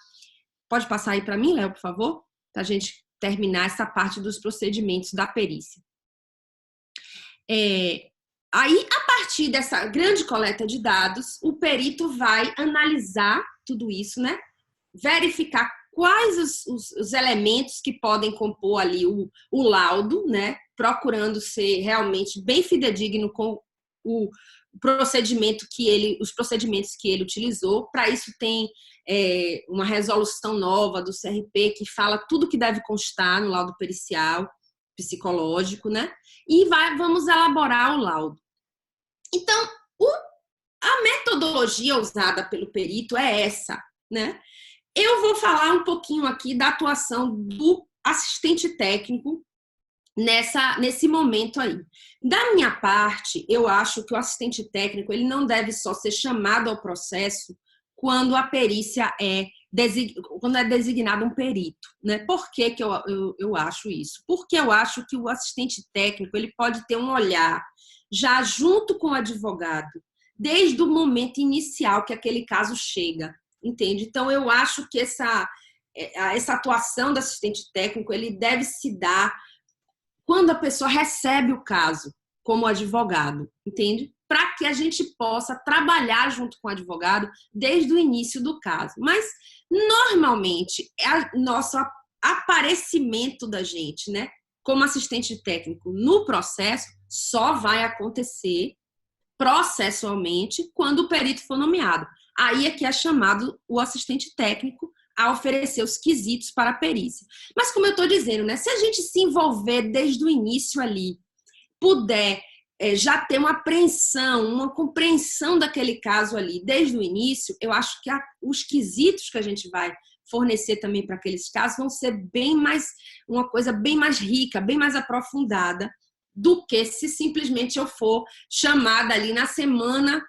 Pode passar aí para mim, Léo, por favor? Para a gente terminar essa parte dos procedimentos da perícia. Aí, a partir dessa grande coleta de dados, o perito vai analisar tudo isso, né? Verificar quais os elementos que podem compor ali o laudo, né? Procurando ser realmente bem fidedigno com os procedimentos que ele utilizou. Para isso tem uma resolução nova do CRP que fala tudo que deve constar no laudo pericial, psicológico, né? E vamos elaborar o laudo. Então, a metodologia usada pelo perito é essa, né? Eu vou falar um pouquinho aqui da atuação do assistente técnico nesse momento aí. Da minha parte, eu acho que o assistente técnico ele não deve só ser chamado ao processo quando a perícia quando é designado um perito, né? Por que eu acho isso? Porque eu acho que o assistente técnico ele pode ter um olhar já junto com o advogado, desde o momento inicial que aquele caso chega, entende? Então, eu acho que essa atuação do assistente técnico ele deve se dar quando a pessoa recebe o caso, como advogado, entende? Para que a gente possa trabalhar junto com o advogado desde o início do caso. Mas, normalmente, nosso aparecimento da gente, né, como assistente técnico no processo, só vai acontecer processualmente quando o perito for nomeado. Aí é que é chamado o assistente técnico a oferecer os quesitos para a perícia. Mas, como eu estou dizendo, né, se a gente se envolver desde o início ali, puder já ter uma apreensão, uma compreensão daquele caso ali desde o início, eu acho que os quesitos que a gente vai fornecer também para aqueles casos vão ser bem mais, uma coisa bem mais rica, bem mais aprofundada do que se simplesmente eu for chamada ali na semana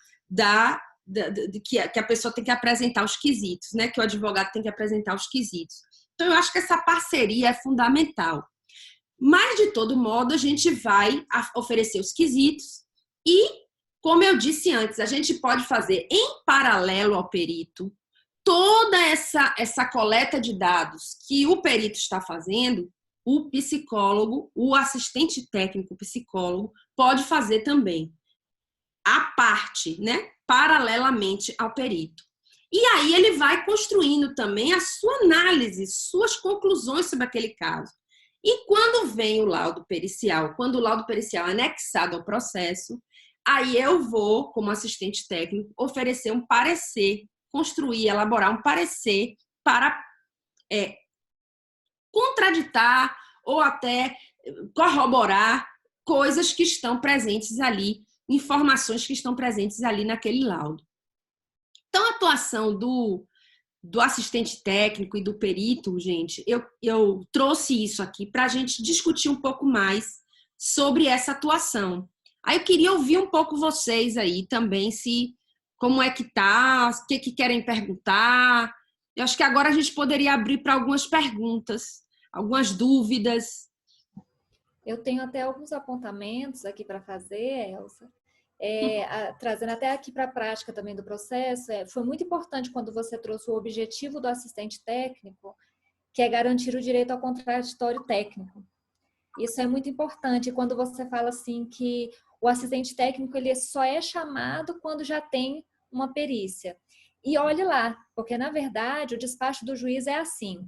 que a pessoa tem que apresentar os quesitos, né? Que o advogado tem que apresentar os quesitos. Então, eu acho que essa parceria é fundamental. Mas, de todo modo, a gente vai oferecer os quesitos e, como eu disse antes, a gente pode fazer em paralelo ao perito toda essa coleta de dados que o perito está fazendo, o psicólogo, o assistente técnico psicólogo pode fazer também, à parte, né? Paralelamente ao perito. E aí ele vai construindo também a sua análise, suas conclusões sobre aquele caso. E quando vem o laudo pericial, quando o laudo pericial é anexado ao processo, aí eu vou, como assistente técnico, oferecer um parecer, elaborar um parecer para contraditar ou até corroborar coisas que estão presentes ali, informações que estão presentes ali naquele laudo. Então, a atuação do assistente técnico e do perito, gente, eu trouxe isso aqui para a gente discutir um pouco mais sobre essa atuação. Aí eu queria ouvir um pouco vocês aí também, como é que tá, o que querem perguntar. Eu acho que agora a gente poderia abrir para algumas perguntas, algumas dúvidas. Eu tenho até alguns apontamentos aqui para fazer, Elsa. Trazendo até aqui para a prática também do processo, foi muito importante quando você trouxe o objetivo do assistente técnico, que é garantir o direito ao contraditório técnico. Isso é muito importante quando você fala assim que o assistente técnico ele só é chamado quando já tem uma perícia. E olhe lá, porque na verdade o despacho do juiz é assim,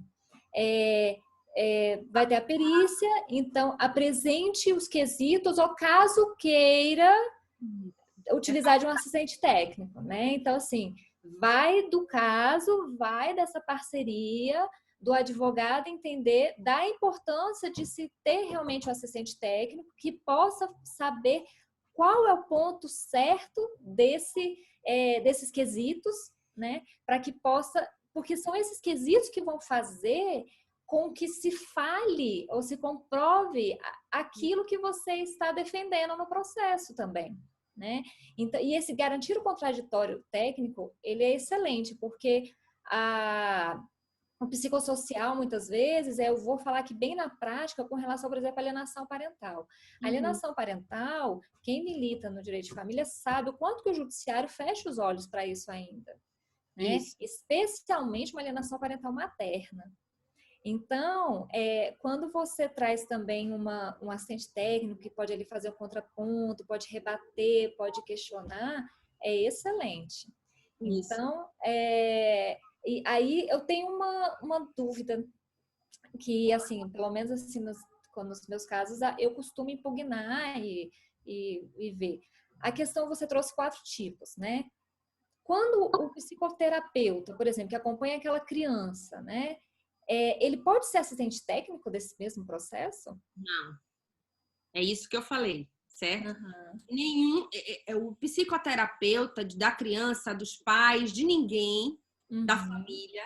vai ter a perícia, então apresente os quesitos ou caso queira utilizar de um assistente técnico, né? Então, assim, vai do caso, vai dessa parceria do advogado entender da importância de se ter realmente um assistente técnico que possa saber qual é o ponto certo desses quesitos, né? Para que possa, porque são esses quesitos que vão fazer com que se fale ou se comprove aquilo que você está defendendo no processo também, né? Então, e esse garantir o contraditório técnico, ele é excelente, porque o psicossocial, muitas vezes, eu vou falar aqui bem na prática com relação, por exemplo, à alienação parental. A alienação parental, quem milita no direito de família sabe o quanto que o judiciário fecha os olhos para isso ainda, né? Especialmente uma alienação parental materna. Então, quando você traz também um assistente técnico que pode ali fazer um contraponto, pode rebater, pode questionar, é excelente. Isso. Então, e aí eu tenho uma dúvida que, assim, pelo menos assim, nos meus casos, eu costumo impugnar e ver. A questão, você trouxe 4 tipos, né? Quando o psicoterapeuta, por exemplo, que acompanha aquela criança, né? Ele pode ser assistente técnico desse mesmo processo? Não. É isso que eu falei, certo? Nenhum, o psicoterapeuta da criança, dos pais, de ninguém, da família,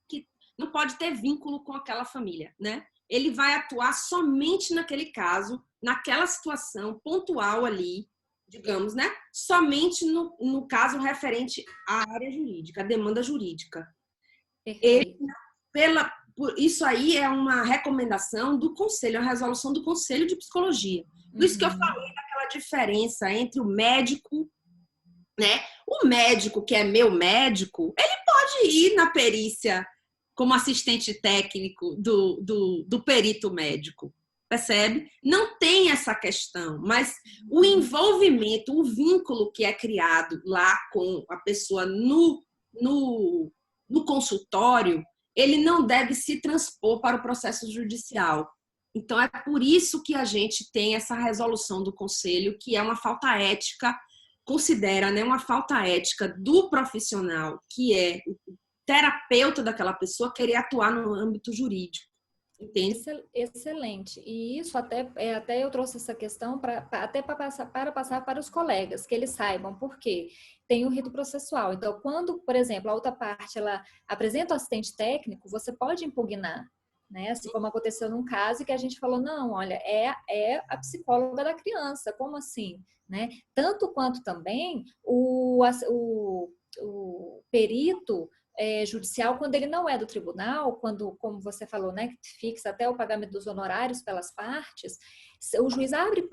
que não pode ter vínculo com aquela família, né? Ele vai atuar somente naquele caso, naquela situação pontual ali, digamos, né? Somente no caso referente à área jurídica, à demanda jurídica. Isso aí é uma recomendação do conselho, a resolução do Conselho de Psicologia. Por isso que eu falei daquela diferença entre o médico, né? O médico, que é meu médico, ele pode ir na perícia como assistente técnico do perito médico. Percebe? Não tem essa questão, mas o envolvimento, o vínculo que é criado lá com a pessoa no consultório, ele não deve se transpor para o processo judicial. Então, é por isso que a gente tem essa resolução do Conselho, que é uma falta ética, considera, né, uma falta ética do profissional, que é o terapeuta daquela pessoa, querer atuar no âmbito jurídico. Entende? Excelente. E isso até eu trouxe essa questão para passar para os colegas, que eles saibam por quê. Tem o rito processual. Então, quando, por exemplo, a outra parte ela apresenta o assistente técnico, você pode impugnar, né? Assim como aconteceu num caso que a gente falou, não, olha, é a psicóloga da criança, como assim? Né? Tanto quanto também o perito judicial, quando ele não é do tribunal, quando, como você falou, né, que fixa até o pagamento dos honorários pelas partes, o juiz abre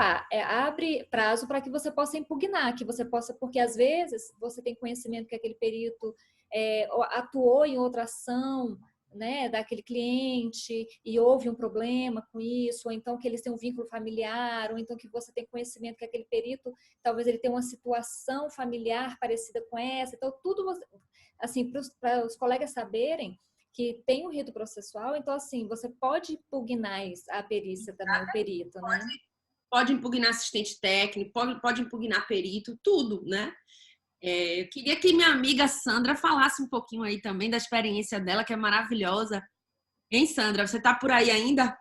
prazo para que você possa impugnar, porque às vezes você tem conhecimento que aquele perito atuou em outra ação, né, daquele cliente e houve um problema com isso, ou então que eles têm um vínculo familiar, ou então que você tem conhecimento que aquele perito, talvez ele tenha uma situação familiar parecida com essa. Então, tudo, assim, para os colegas saberem que tem o rito processual, então, assim, você pode impugnar a perícia também, o perito, né? Pode impugnar assistente técnico, pode impugnar perito, tudo, né? Eu queria que minha amiga Sandra falasse um pouquinho aí também da experiência dela, que é maravilhosa. Hein, Sandra? Você tá por aí ainda?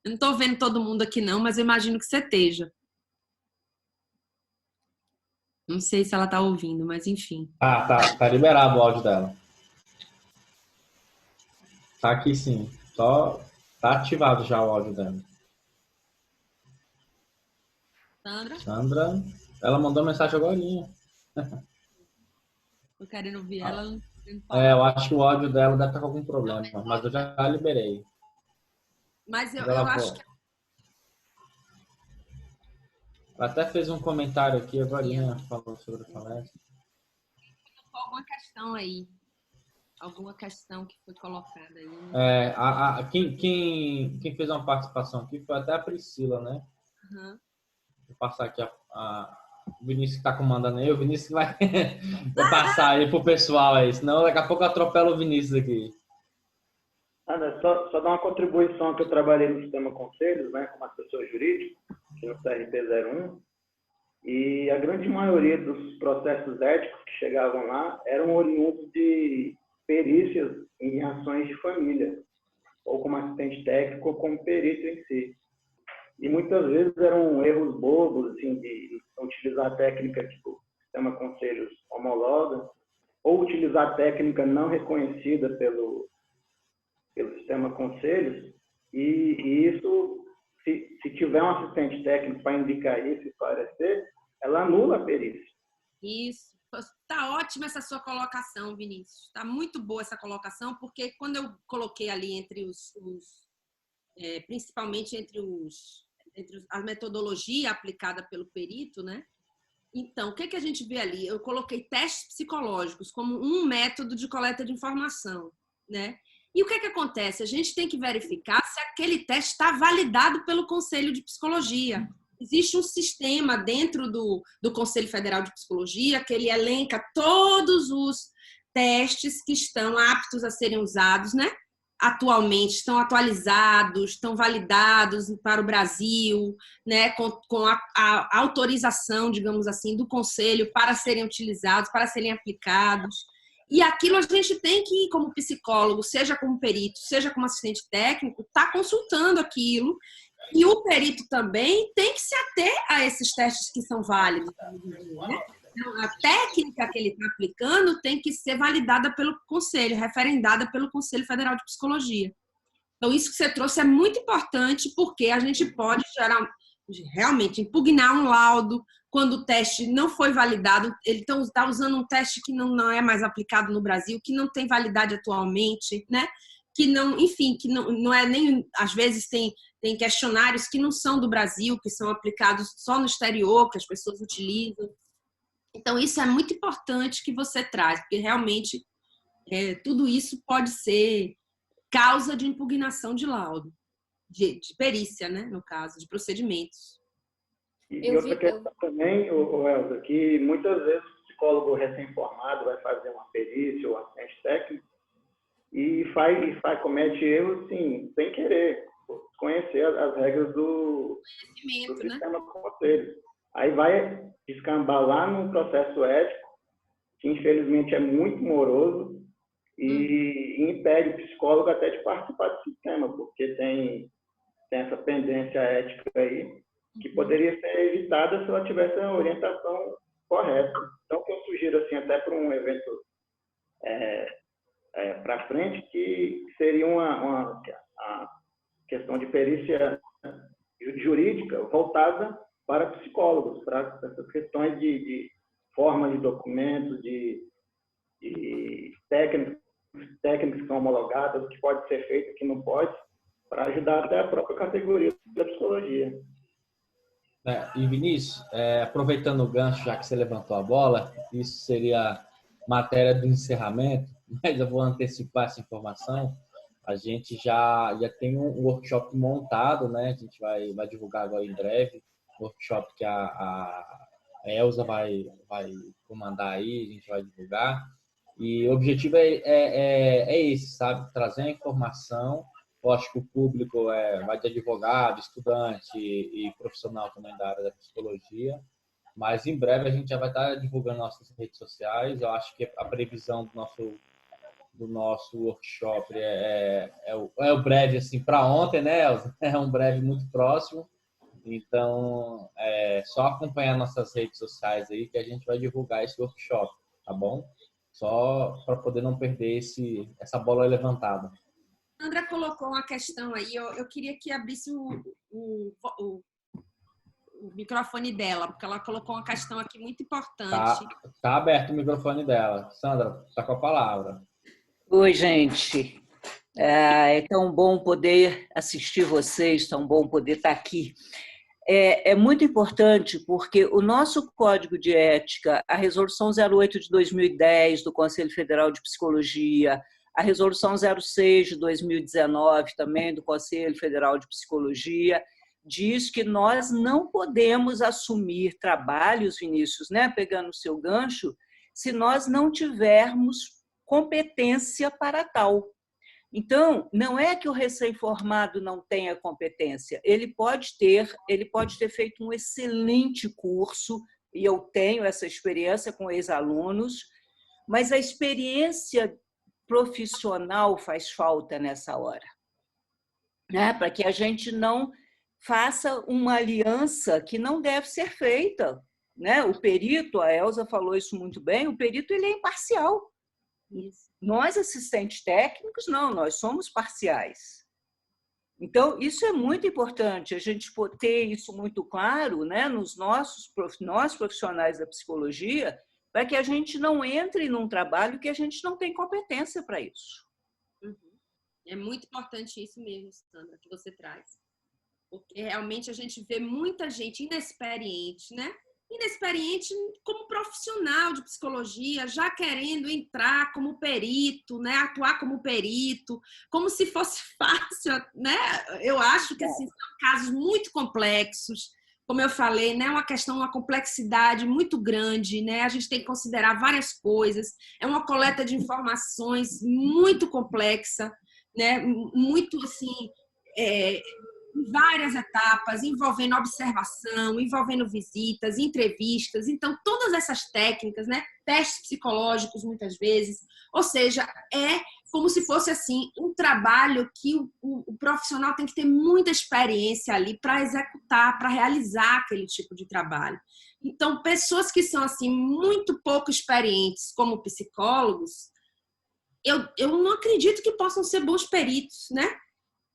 Eu não tô vendo todo mundo aqui não, mas eu imagino que você esteja. Não sei se ela tá ouvindo, mas enfim. Tá liberado o áudio dela. Tá aqui sim. Só tá ativado já o áudio dela. Sandra, ela mandou mensagem agorinha. Tô querendo ouvir ela. Eu acho que o áudio dela deve estar com algum problema, mas eu já liberei. Mas eu acho que... Ela até fez um comentário aqui agorinha, falou sobre a palestra. Alguma questão aí. Alguma questão que foi colocada aí. Quem fez uma participação aqui foi até a Priscila, né? Uhum. Vou passar aqui o Vinícius que está comandando aí. O Vinícius vai passar aí pro pessoal aí, senão daqui a pouco eu atropelo o Vinícius aqui. Só dar uma contribuição que eu trabalhei no sistema conselhos, né, como assessor jurídico, aqui no CRP01, e a grande maioria dos processos éticos que chegavam lá eram oriundos de perícias em ações de família, ou como assistente técnico, ou como perito em si. E muitas vezes eram erros bobos, assim, de utilizar técnica que o sistema conselhos homologa, ou utilizar técnica não reconhecida pelo sistema conselhos, e isso, se tiver um assistente técnico para indicar isso e esclarecer, ela anula a perícia. Isso. Tá ótima essa sua colocação, Vinícius. Tá muito boa essa colocação, porque quando eu coloquei ali entre principalmente entre a metodologia aplicada pelo perito, né? Então, o que a gente vê ali? Eu coloquei testes psicológicos como um método de coleta de informação, né? E o que acontece? A gente tem que verificar se aquele teste está validado pelo Conselho de Psicologia. Existe um sistema dentro do Conselho Federal de Psicologia que ele elenca todos os testes que estão aptos a serem usados, né? Atualmente, estão atualizados, estão validados para o Brasil, né? Com a autorização, digamos assim, do Conselho para serem utilizados, para serem aplicados. E aquilo a gente tem que, como psicólogo, seja como perito, seja como assistente técnico, estar consultando aquilo. E o perito também tem que se ater a esses testes que são válidos. Né? Então, a técnica que ele está aplicando tem que ser validada pelo Conselho, referendada pelo Conselho Federal de Psicologia. Então, isso que você trouxe é muito importante, porque a gente pode realmente impugnar um laudo quando o teste não foi validado. Ele está usando um teste que não é mais aplicado no Brasil, que não tem validade atualmente, né? Que não, enfim, que não é nem, às vezes tem questionários que não são do Brasil, que são aplicados só no exterior, que as pessoas utilizam. Então, isso é muito importante que você traz, porque realmente tudo isso pode ser causa de impugnação de laudo, de perícia, né, no caso, de procedimentos. E outra questão também, Elza, que muitas vezes o psicólogo recém-formado vai fazer uma perícia ou assistente técnico e comete erros, sim, sem querer, conhecer as regras do sistema conselho. Aí vai descambar lá no processo ético, que infelizmente é muito moroso e impede o psicólogo até de participar do sistema, porque tem essa pendência ética aí, que poderia ser evitada se ela tivesse a orientação correta. Então, o que eu sugiro, assim, até para um evento para frente, que seria uma questão de perícia jurídica voltada para psicólogos, para essas questões de forma de documentos, de técnicas que são homologadas, o que pode ser feito, o que não pode, para ajudar até a própria categoria da psicologia. E Vinícius, aproveitando o gancho, já que você levantou a bola, isso seria matéria do encerramento, mas eu vou antecipar essa informação. A gente já tem um workshop montado, né? A gente vai divulgar agora em breve, workshop que a Elza vai comandar aí, a gente vai divulgar. E o objetivo é esse, sabe? Trazer a informação. Eu acho que o público vai de advogado, estudante e profissional também da área da psicologia. Mas em breve a gente já vai estar divulgando nossas redes sociais. Eu acho que a previsão do nosso workshop é o breve assim para ontem, né, Elza? É um breve muito próximo. Então, é só acompanhar nossas redes sociais aí que a gente vai divulgar esse workshop, tá bom? Só para poder não perder essa bola levantada. A Sandra colocou uma questão aí, eu queria que abrisse o microfone dela, porque ela colocou uma questão aqui muito importante. Tá aberto o microfone dela. Sandra, tá com a palavra. Oi, gente. É tão bom poder assistir vocês, tão bom poder estar aqui. É muito importante porque o nosso Código de Ética, a Resolução 08 de 2010 do Conselho Federal de Psicologia, a Resolução 06 de 2019 também do Conselho Federal de Psicologia, diz que nós não podemos assumir trabalhos, Vinícius, né, pegando o seu gancho, se nós não tivermos competência para tal. Então, não é que o recém-formado não tenha competência, ele pode ter feito um excelente curso, e eu tenho essa experiência com ex-alunos, mas a experiência profissional faz falta nessa hora, né? Para que a gente não faça uma aliança que não deve ser feita, né? O perito, a Elza falou isso muito bem, o perito ele é imparcial. Isso. Nós, assistentes técnicos, não, nós somos parciais. Então, isso é muito importante, a gente ter isso muito claro, né, nós profissionais da psicologia, para que a gente não entre num trabalho que a gente não tem competência para isso. É muito importante isso mesmo, Sandra, que você traz. Porque realmente a gente vê muita gente inexperiente, né? Inexperiente como profissional de psicologia, já querendo entrar como perito, né? Atuar como perito, como se fosse fácil, né? Eu acho que assim, são casos muito complexos, como eu falei, né? Uma complexidade muito grande, né? A gente tem que considerar várias coisas, é uma coleta de informações muito complexa, né? Muito assim, várias etapas, envolvendo observação, envolvendo visitas, entrevistas, então todas essas técnicas, né, testes psicológicos muitas vezes, ou seja, é como se fosse assim um trabalho que o profissional tem que ter muita experiência ali para executar, para realizar aquele tipo de trabalho. Então, pessoas que são assim muito pouco experientes como psicólogos, eu não acredito que possam ser bons peritos, né?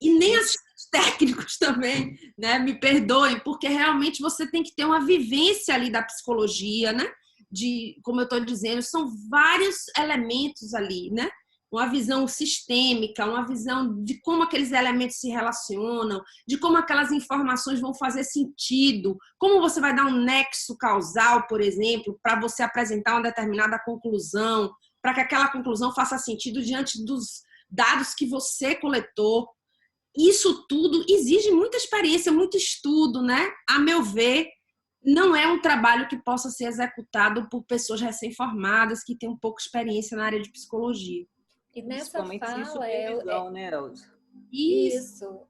E nem assistentes técnicos também, né? Me perdoem, porque realmente você tem que ter uma vivência ali da psicologia, né? Como eu estou dizendo, são vários elementos ali, né? Uma visão sistêmica, uma visão de como aqueles elementos se relacionam, de como aquelas informações vão fazer sentido, como você vai dar um nexo causal, por exemplo, para você apresentar uma determinada conclusão, para que aquela conclusão faça sentido diante dados que você coletou. Isso tudo exige muita experiência, muito estudo, né? A meu ver, não é um trabalho que possa ser executado por pessoas recém-formadas que têm um pouco de experiência na área de psicologia. E nessa Principalmente sem fala supervisão, né, Elza? Isso.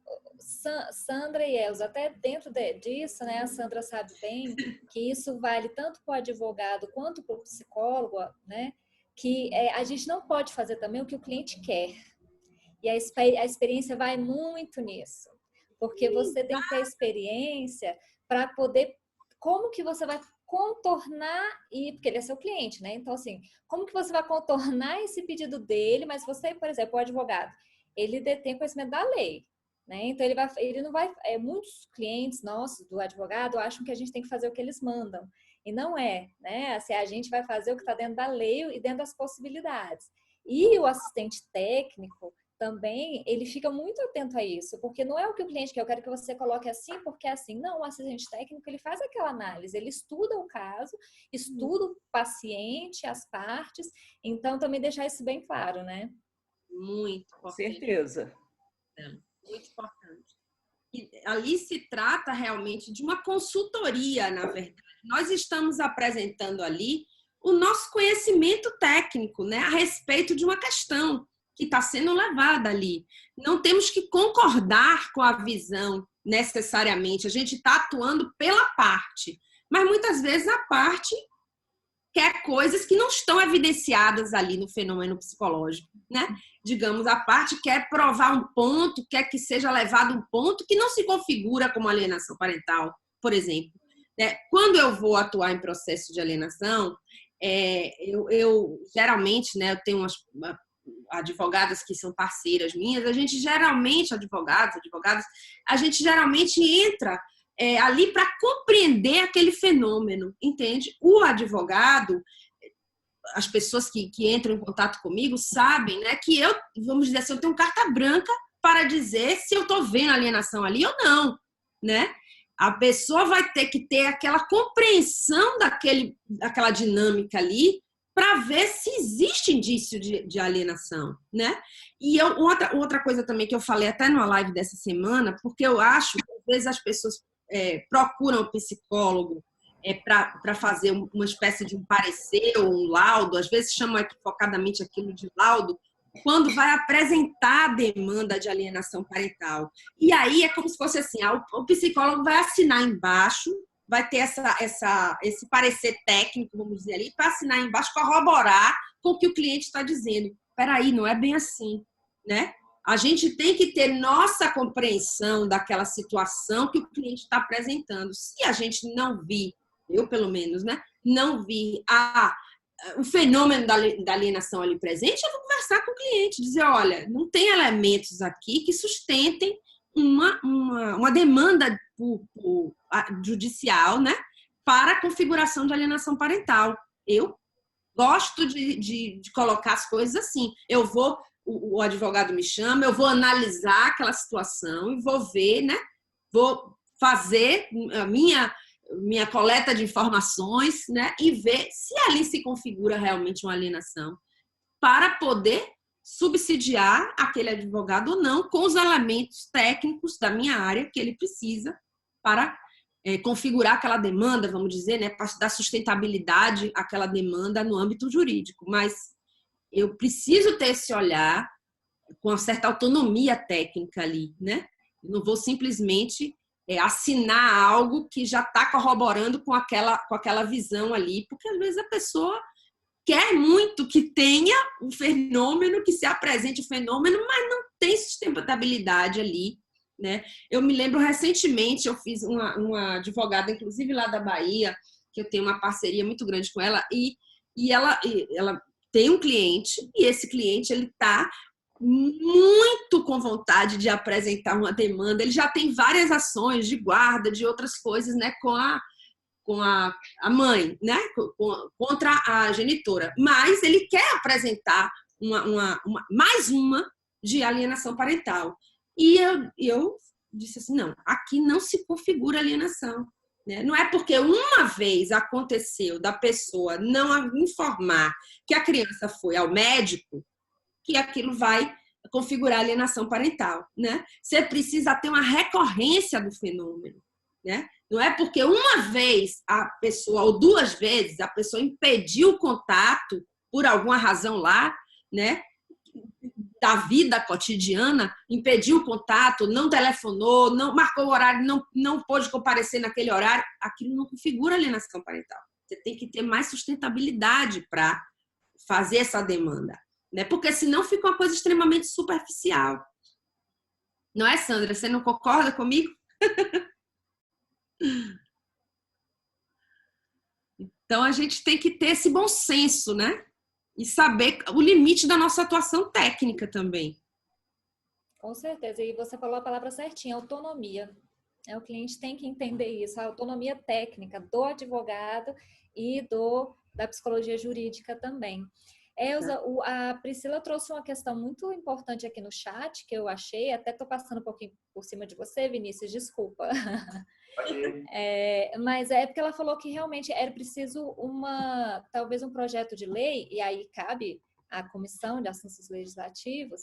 Sandra e Elza, até dentro disso, né, a Sandra sabe bem que isso vale tanto para o advogado quanto para o psicólogo, né, que a gente não pode fazer também o que o cliente quer. E a experiência vai muito nisso. Porque você tem que ter experiência para poder... Como que você vai contornar, porque ele é seu cliente, né? Então, assim, como que você vai contornar esse pedido dele, mas você, por exemplo, o advogado, ele detém conhecimento da lei, né? Então, ele não vai... muitos clientes nossos do advogado acham que a gente tem que fazer o que eles mandam. E não é, né? Assim, a gente vai fazer o que está dentro da lei e dentro das possibilidades. E o assistente técnico também, ele fica muito atento a isso, porque não é o que o cliente quer, eu quero que você coloque assim, porque é assim. Não, o assistente técnico, ele faz aquela análise, ele estuda o caso, estuda o paciente, as partes, então também deixar isso bem claro, né? Muito importante. Com certeza. Muito importante. E ali se trata realmente de uma consultoria, na verdade. Nós estamos apresentando ali o nosso conhecimento técnico, né, a respeito de uma questão que está sendo levada ali. Não temos que concordar com a visão necessariamente. A gente está atuando pela parte, mas muitas vezes a parte quer coisas que não estão evidenciadas ali no fenômeno psicológico, né? Digamos, a parte quer provar um ponto, quer que seja levado um ponto que não se configura como alienação parental, por exemplo. Quando eu vou atuar em processo de alienação, eu geralmente, né, eu tenho umas advogadas que são parceiras minhas, a gente geralmente, advogadas, a gente geralmente entra ali para compreender aquele fenômeno, entende? O advogado, as pessoas que entram em contato comigo sabem, né, que eu, vamos dizer assim, eu tenho carta branca para dizer se eu estou vendo alienação ali ou não, né? A pessoa vai ter que ter aquela compreensão daquela dinâmica ali para ver se existe indício de alienação, né? E outra coisa também que eu falei até numa live dessa semana, porque eu acho que às vezes as pessoas procuram o psicólogo para fazer uma espécie de um parecer ou um laudo, às vezes chamam equivocadamente aquilo de laudo, quando vai apresentar a demanda de alienação parental. E aí é como se fosse assim, o psicólogo vai assinar embaixo, vai ter esse parecer técnico, vamos dizer ali, para assinar embaixo, corroborar com o que o cliente está dizendo. Espera aí, não é bem assim, né? A gente tem que ter nossa compreensão daquela situação que o cliente está apresentando. Se a gente não vir, eu pelo menos, né, não vi o fenômeno da alienação ali presente, eu vou conversar com o cliente, dizer, olha, não tem elementos aqui que sustentem uma demanda judicial, né, para a configuração de alienação parental. Eu gosto de colocar as coisas assim. O advogado me chama, eu vou analisar aquela situação e vou ver, né, vou fazer a minha coleta de informações, né, e ver se ali se configura realmente uma alienação, para poder subsidiar aquele advogado ou não com os elementos técnicos da minha área que ele precisa para configurar aquela demanda, vamos dizer, né, para dar sustentabilidade àquela demanda no âmbito jurídico. Mas eu preciso ter esse olhar com uma certa autonomia técnica ali, né? Eu não vou simplesmente assinar algo que já está corroborando com aquela visão ali, porque às vezes a pessoa quer muito que tenha um fenômeno, que se apresente o fenômeno, mas não tem sustentabilidade ali, né? Eu me lembro recentemente, eu fiz uma advogada, inclusive lá da Bahia, que eu tenho uma parceria muito grande com ela, e ela tem um cliente, e esse cliente ele está muito com vontade de apresentar uma demanda. Ele já tem várias ações de guarda, de outras coisas, né, com a mãe, né, contra a genitora. Mas ele quer apresentar mais uma de alienação parental. E eu disse assim, não, aqui não se configura alienação. Né? Não é porque uma vez aconteceu da pessoa não informar que a criança foi ao médico que aquilo vai configurar alienação parental, né? Você precisa ter uma recorrência do fenômeno, né? Não é porque uma vez a pessoa, ou duas vezes, a pessoa impediu o contato por alguma razão lá, né? Da vida cotidiana, impediu o contato, não telefonou, não marcou o horário, não pôde comparecer naquele horário, aquilo não configura alienação parental. Você tem que ter mais sustentabilidade para fazer essa demanda, né? Porque senão fica uma coisa extremamente superficial. Não é, Sandra? Você não concorda comigo? Então a gente tem que ter esse bom senso, né? E saber o limite da nossa atuação técnica também. Com certeza. E você falou a palavra certinha, autonomia. O cliente tem que entender isso, a autonomia técnica do advogado e da psicologia jurídica também. Elza, a Priscila trouxe uma questão muito importante aqui no chat, que eu achei, até estou passando um pouquinho por cima de você, Vinícius, desculpa. Mas é porque ela falou que realmente era preciso talvez um projeto de lei, e aí cabe à Comissão de Assuntos Legislativos,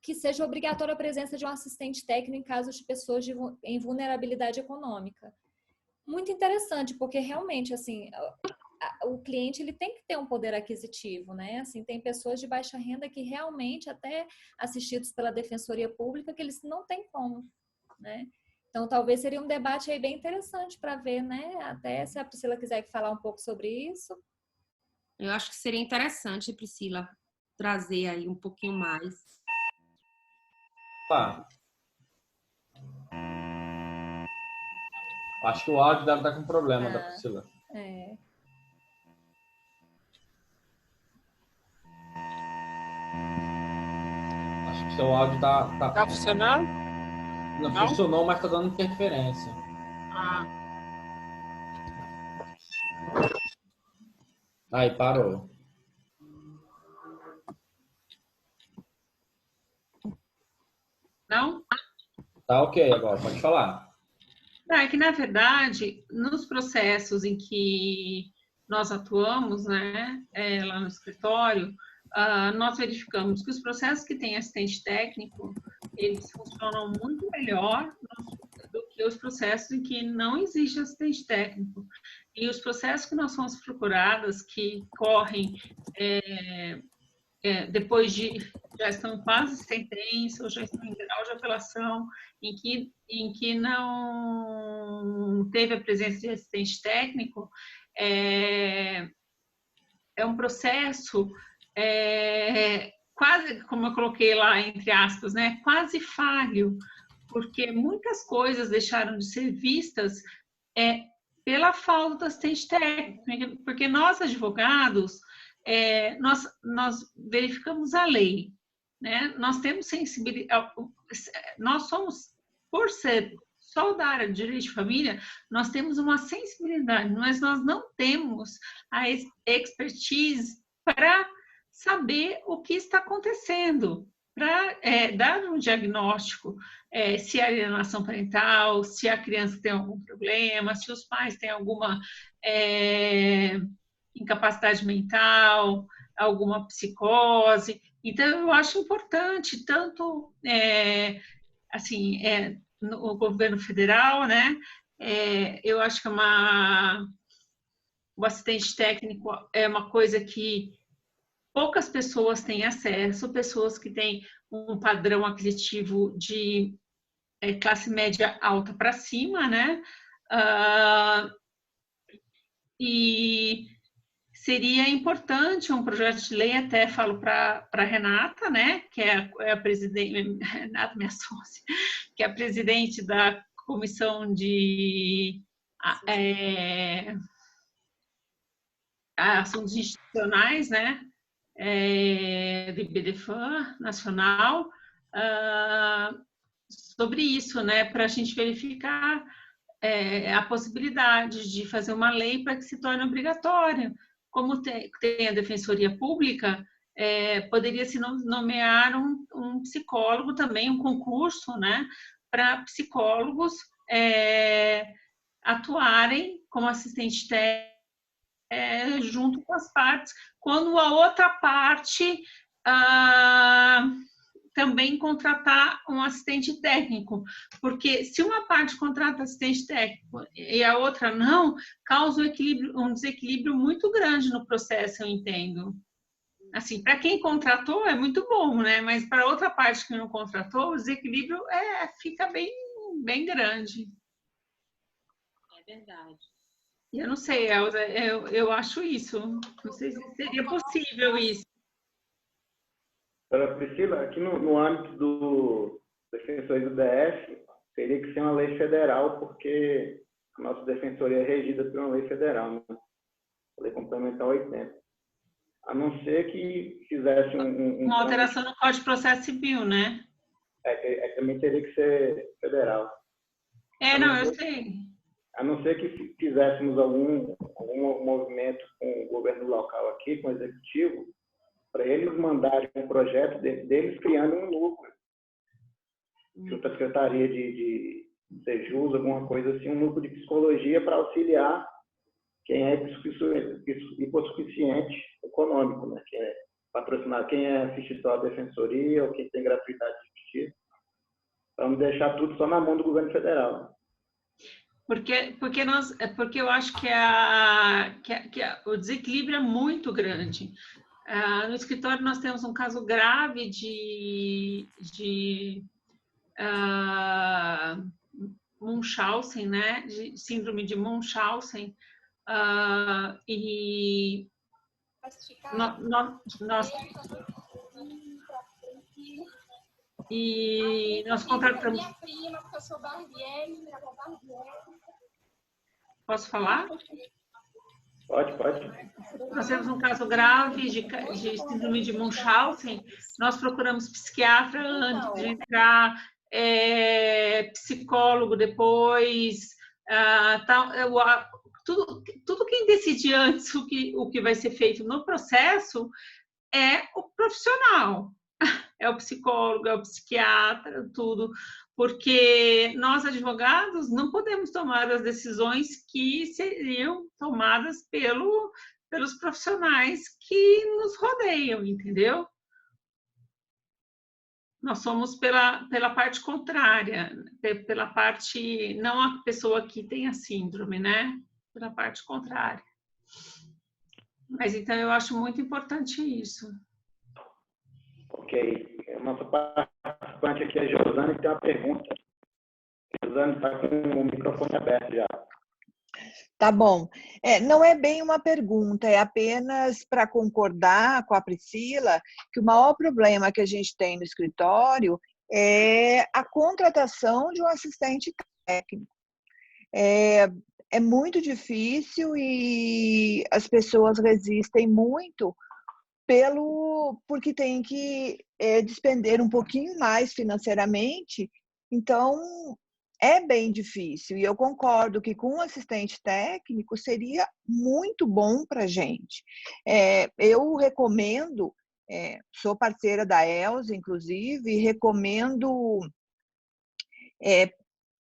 que seja obrigatória a presença de um assistente técnico em casos de pessoas em vulnerabilidade econômica. Muito interessante, porque realmente, assim, o cliente ele tem que ter um poder aquisitivo, né? Assim, tem pessoas de baixa renda que realmente, até assistidos pela Defensoria Pública, que eles não têm como, né? Então, talvez seria um debate aí bem interessante para ver, né? Até se a Priscila quiser falar um pouco sobre isso. Eu acho que seria interessante, Priscila, trazer aí um pouquinho mais. Tá. Acho que o áudio deve estar com problema da Priscila. Acho que o seu áudio tá funcionando? Não funcionou, mas tá dando interferência. Aí, parou. Não? Tá ok agora, pode falar. É que, na verdade, nos processos em que nós atuamos, né, lá no escritório, nós verificamos que os processos que têm assistente técnico, eles funcionam muito melhor do que os processos em que não existe assistente técnico. E os processos que nós somos procuradas, que correm depois já estão quase sentença, ou já estão em grau de apelação, em que não teve a presença de assistente técnico, é um processo quase, como eu coloquei lá, entre aspas, né, quase falho, porque muitas coisas deixaram de ser vistas pela falta do assistente técnico, porque nós, advogados, nós verificamos a lei, né? Nós temos sensibilidade, nós somos, por ser só da área de direito de família, nós temos uma sensibilidade, mas nós não temos a expertise para saber o que está acontecendo, para dar um diagnóstico, se é alienação parental, se a criança tem algum problema, se os pais têm alguma incapacidade mental, alguma psicose. Então, eu acho importante, tanto assim, no governo federal, né? Eu acho que o assistente técnico é uma coisa que poucas pessoas têm acesso, pessoas que têm um padrão aquisitivo de classe média alta para cima, né? E seria importante um projeto de lei, até falo para a Renata, né, que é a presidente, Renata, minha sócia, que é a presidente da Comissão de Assuntos Institucionais, né, do IBDFAN Nacional, sobre isso, né, para a gente verificar a possibilidade de fazer uma lei para que se torne obrigatória. Como tem a Defensoria Pública, poderia se nomear um psicólogo também, um concurso, né, para psicólogos atuarem como assistente junto com as partes, quando a outra parte também contratar um assistente técnico, porque se uma parte contrata assistente técnico e a outra não, causa um desequilíbrio muito grande no processo, eu entendo. Assim, para quem contratou é muito bom, né? Mas para outra parte que não contratou, o desequilíbrio fica bem grande. É verdade. E eu não sei, Elza, eu acho isso. Não sei se seria possível isso. Priscila, aqui no âmbito do Defensoria do DF, teria que ser uma lei federal, porque a nossa defensoria é regida por uma lei federal, né? Lei Complementar 80. A não ser que fizesse uma alteração no Código de Processo Civil, né? Também teria que ser federal. Não, eu sei. A não ser que fizéssemos algum movimento com o governo local aqui, com o executivo, para eles mandarem um projeto deles criando um núcleo. Junto à Secretaria de Sejus, alguma coisa assim, um núcleo de psicologia para auxiliar quem é hipossuficiente econômico, né? Quem é patrocinado, quem é assistidor à defensoria ou quem tem gratuidade de justiça, para não deixar tudo só na mão do governo federal. Porque eu acho que o desequilíbrio é muito grande. No escritório nós temos um caso grave de Munchausen, né? De síndrome de Munchausen, e nós contratamos. Minha prima, porque eu sou Barbieri, minha avó Barbieri. Posso falar? Pode. Nós temos um caso grave de síndrome de Munchausen. Nós procuramos psiquiatra antes de entrar, psicólogo depois, tudo quem decide antes o que vai ser feito no processo é o profissional, é o psicólogo, é o psiquiatra, tudo, porque nós, advogados, não podemos tomar as decisões que seriam tomadas pelos profissionais que nos rodeiam, entendeu? Nós somos pela parte contrária, pela parte, não a pessoa que tem a síndrome, né? Pela parte contrária. Mas, então, eu acho muito importante isso. Ok. Nossa participante aqui é a Josane, que tem uma pergunta. Josane está com o microfone aberto já. Tá bom. Não é bem uma pergunta, é apenas para concordar com a Priscila que o maior problema que a gente tem no escritório é a contratação de um assistente técnico. É muito difícil e as pessoas resistem muito porque tem que despender um pouquinho mais financeiramente, então é bem difícil. E eu concordo que com um assistente técnico seria muito bom para a gente. Eu recomendo, sou parceira da Elza, inclusive, e recomendo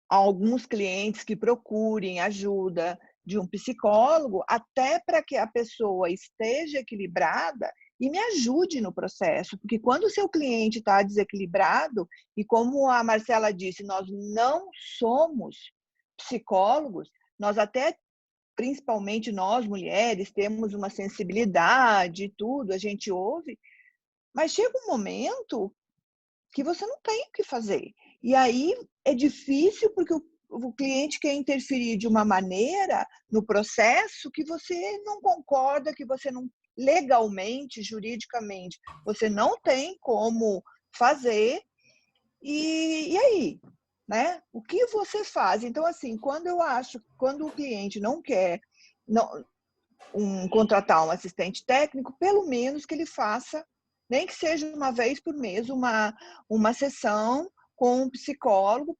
a alguns clientes que procurem ajuda de um psicólogo, até para que a pessoa esteja equilibrada e me ajude no processo, porque quando o seu cliente está desequilibrado, e como a Marcela disse, nós não somos psicólogos, nós até, principalmente nós mulheres, temos uma sensibilidade e tudo, a gente ouve, mas chega um momento que você não tem o que fazer. E aí é difícil porque o cliente quer interferir de uma maneira no processo que você não concorda, que você não legalmente, juridicamente, você não tem como fazer. E aí, né? O que você faz? Então, assim, quando o cliente não quer contratar um assistente técnico, pelo menos que ele faça, nem que seja uma vez por mês, uma sessão com um psicólogo,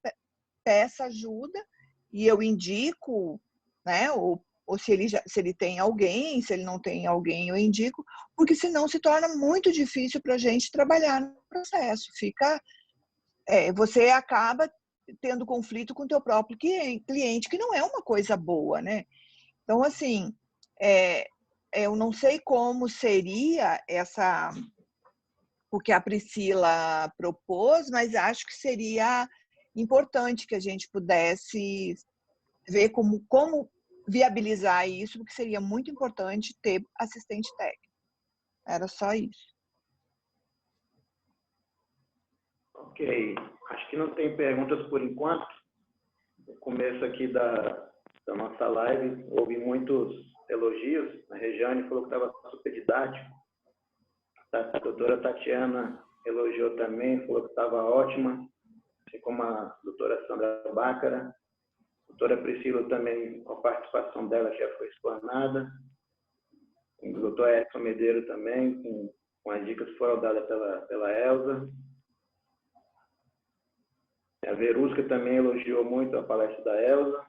peça ajuda, e eu indico, né? Ou se ele tem alguém, se ele não tem alguém, eu indico, porque senão se torna muito difícil para a gente trabalhar no processo. Você acaba tendo conflito com o teu próprio cliente, que não é uma coisa boa, né? Então, assim, eu não sei como seria o que a Priscila propôs, mas acho que seria importante que a gente pudesse ver como viabilizar isso, porque seria muito importante ter assistente técnico. Era só isso. Ok. Acho que não tem perguntas por enquanto. No começo aqui da nossa live, houve muitos elogios. A Regiane falou que estava super didático. A doutora Tatiana elogiou também, falou que estava ótima, assim como a doutora Sandra Bácara. A doutora Priscila também, a participação dela já foi explanada. O doutor Edson Medeiros também, com as dicas que foram dadas pela Elza. A Verusca também elogiou muito a palestra da Elza.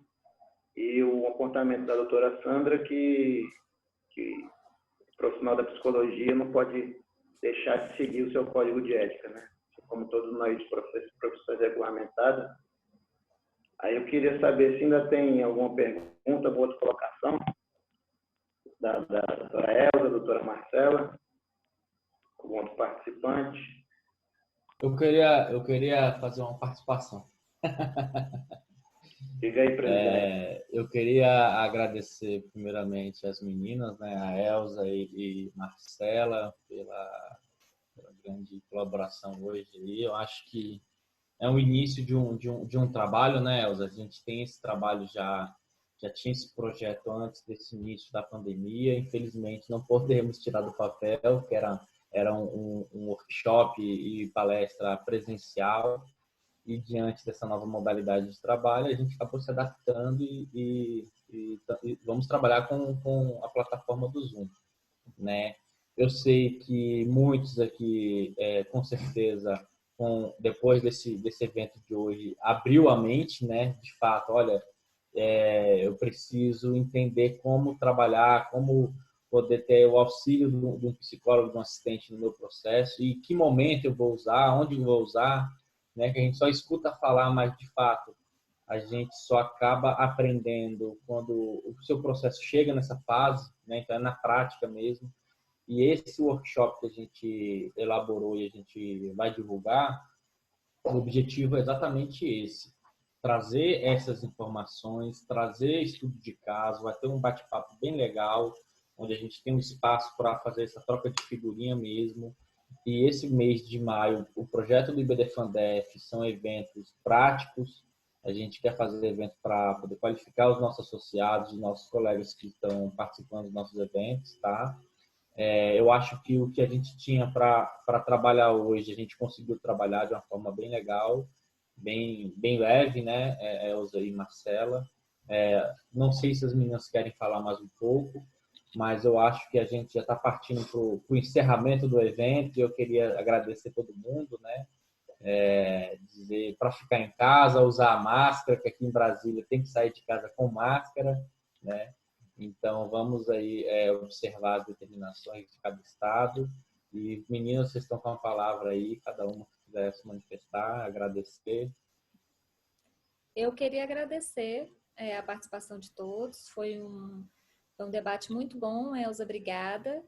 E o apontamento da doutora Sandra, que o profissional da psicologia não pode deixar de seguir o seu código de ética, né? Como todos nós, profissões regulamentadas. Aí eu queria saber se ainda tem alguma pergunta, alguma outra colocação da doutora Elza, da doutora Marcela, algum outro participante. Eu queria fazer uma participação. Diga aí, presidente. Eu queria agradecer primeiramente as meninas, né, a Elza e Marcela, pela grande colaboração hoje. Eu acho que é um início de um trabalho, né, Elza? A gente tem esse trabalho já tinha esse projeto antes desse início da pandemia. Infelizmente, não podemos tirar do papel, que era um workshop e palestra presencial. E diante dessa nova modalidade de trabalho, a gente acabou se adaptando e vamos trabalhar com a plataforma do Zoom, né? Eu sei que muitos aqui, com certeza, depois desse evento de hoje, abriu a mente, né? De fato, olha, eu preciso entender como trabalhar, como poder ter o auxílio de um psicólogo, de um assistente no meu processo, e que momento eu vou usar, onde eu vou usar, né? Que a gente só escuta falar, mas de fato a gente só acaba aprendendo quando o seu processo chega nessa fase, né? Então é na prática mesmo. E esse workshop que a gente elaborou e a gente vai divulgar, o objetivo é exatamente esse: trazer essas informações, trazer estudo de caso, vai ter um bate-papo bem legal, onde a gente tem um espaço para fazer essa troca de figurinha mesmo. E esse mês de maio, o projeto do IBDFANDEF são eventos práticos. A gente quer fazer eventos para poder qualificar os nossos associados, os nossos colegas que estão participando dos nossos eventos, tá? Eu acho que o que a gente tinha para trabalhar hoje, a gente conseguiu trabalhar de uma forma bem legal, bem leve, né, Elza e Marcela. Não sei se as meninas querem falar mais um pouco, mas eu acho que a gente já está partindo para o encerramento do evento. E eu queria agradecer todo mundo, né? Dizer para ficar em casa, usar a máscara, que aqui em Brasília tem que sair de casa com máscara, né? Então vamos aí observar as determinações de cada estado. E meninas, vocês estão com a palavra aí, cada uma que quiser se manifestar, agradecer. Eu queria agradecer a participação de todos. Foi um debate muito bom, Elza, obrigada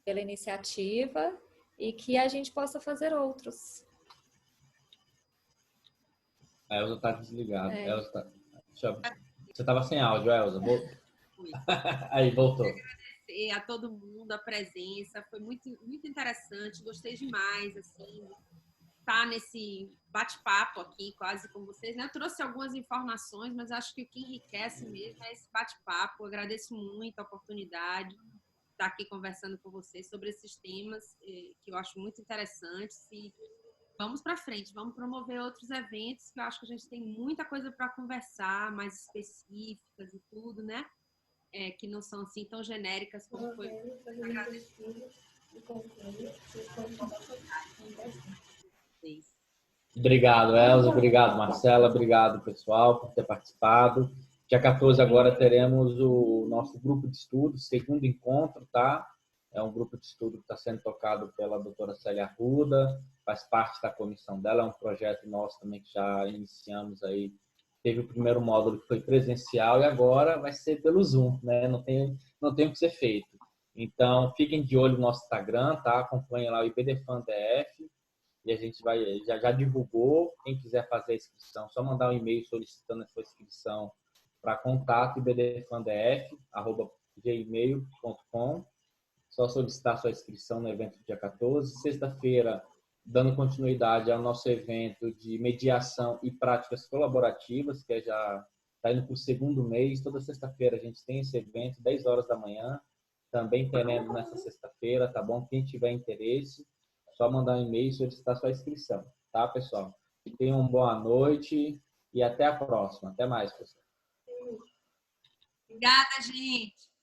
pela iniciativa e que a gente possa fazer outros. A Elza está desligada. Você estava sem áudio, Elza. Aí, voltou. Agradecer a todo mundo a presença, foi muito, muito interessante, gostei demais, assim, estar nesse bate-papo aqui, quase com vocês, né? Eu trouxe algumas informações, mas acho que o que enriquece mesmo é esse bate-papo. Agradeço muito a oportunidade de estar aqui conversando com vocês sobre esses temas que eu acho muito interessantes. E vamos para frente, vamos promover outros eventos, que eu acho que a gente tem muita coisa para conversar, mais específicas e tudo, né? Que não são assim tão genéricas como foi. Agradeço. Obrigado, Elza. Obrigado, Marcela. Obrigado, pessoal, por ter participado. Dia 14 agora teremos o nosso grupo de estudo, segundo encontro, tá? É um grupo de estudo que está sendo tocado pela doutora Célia Arruda, faz parte da comissão dela, é um projeto nosso também que já iniciamos aí. Teve o primeiro módulo que foi presencial e agora vai ser pelo Zoom, né? Não tem o que ser feito. Então, fiquem de olho no nosso Instagram, tá? Acompanhem lá o IBDFanDF. E a gente já divulgou. Quem quiser fazer a inscrição, só mandar um e-mail solicitando a sua inscrição para contato ibdfandef@gmail.com. Só solicitar sua inscrição no evento dia 14. Sexta-feira, dando continuidade ao nosso evento de mediação e práticas colaborativas, que já está indo para o segundo mês. Toda sexta-feira a gente tem esse evento, 10 horas da manhã. Também teremos nessa sexta-feira, tá bom? Quem tiver interesse, só mandar um e-mail e solicitar sua inscrição, tá, pessoal? Tenham uma boa noite e até a próxima. Até mais, pessoal. Obrigada, gente.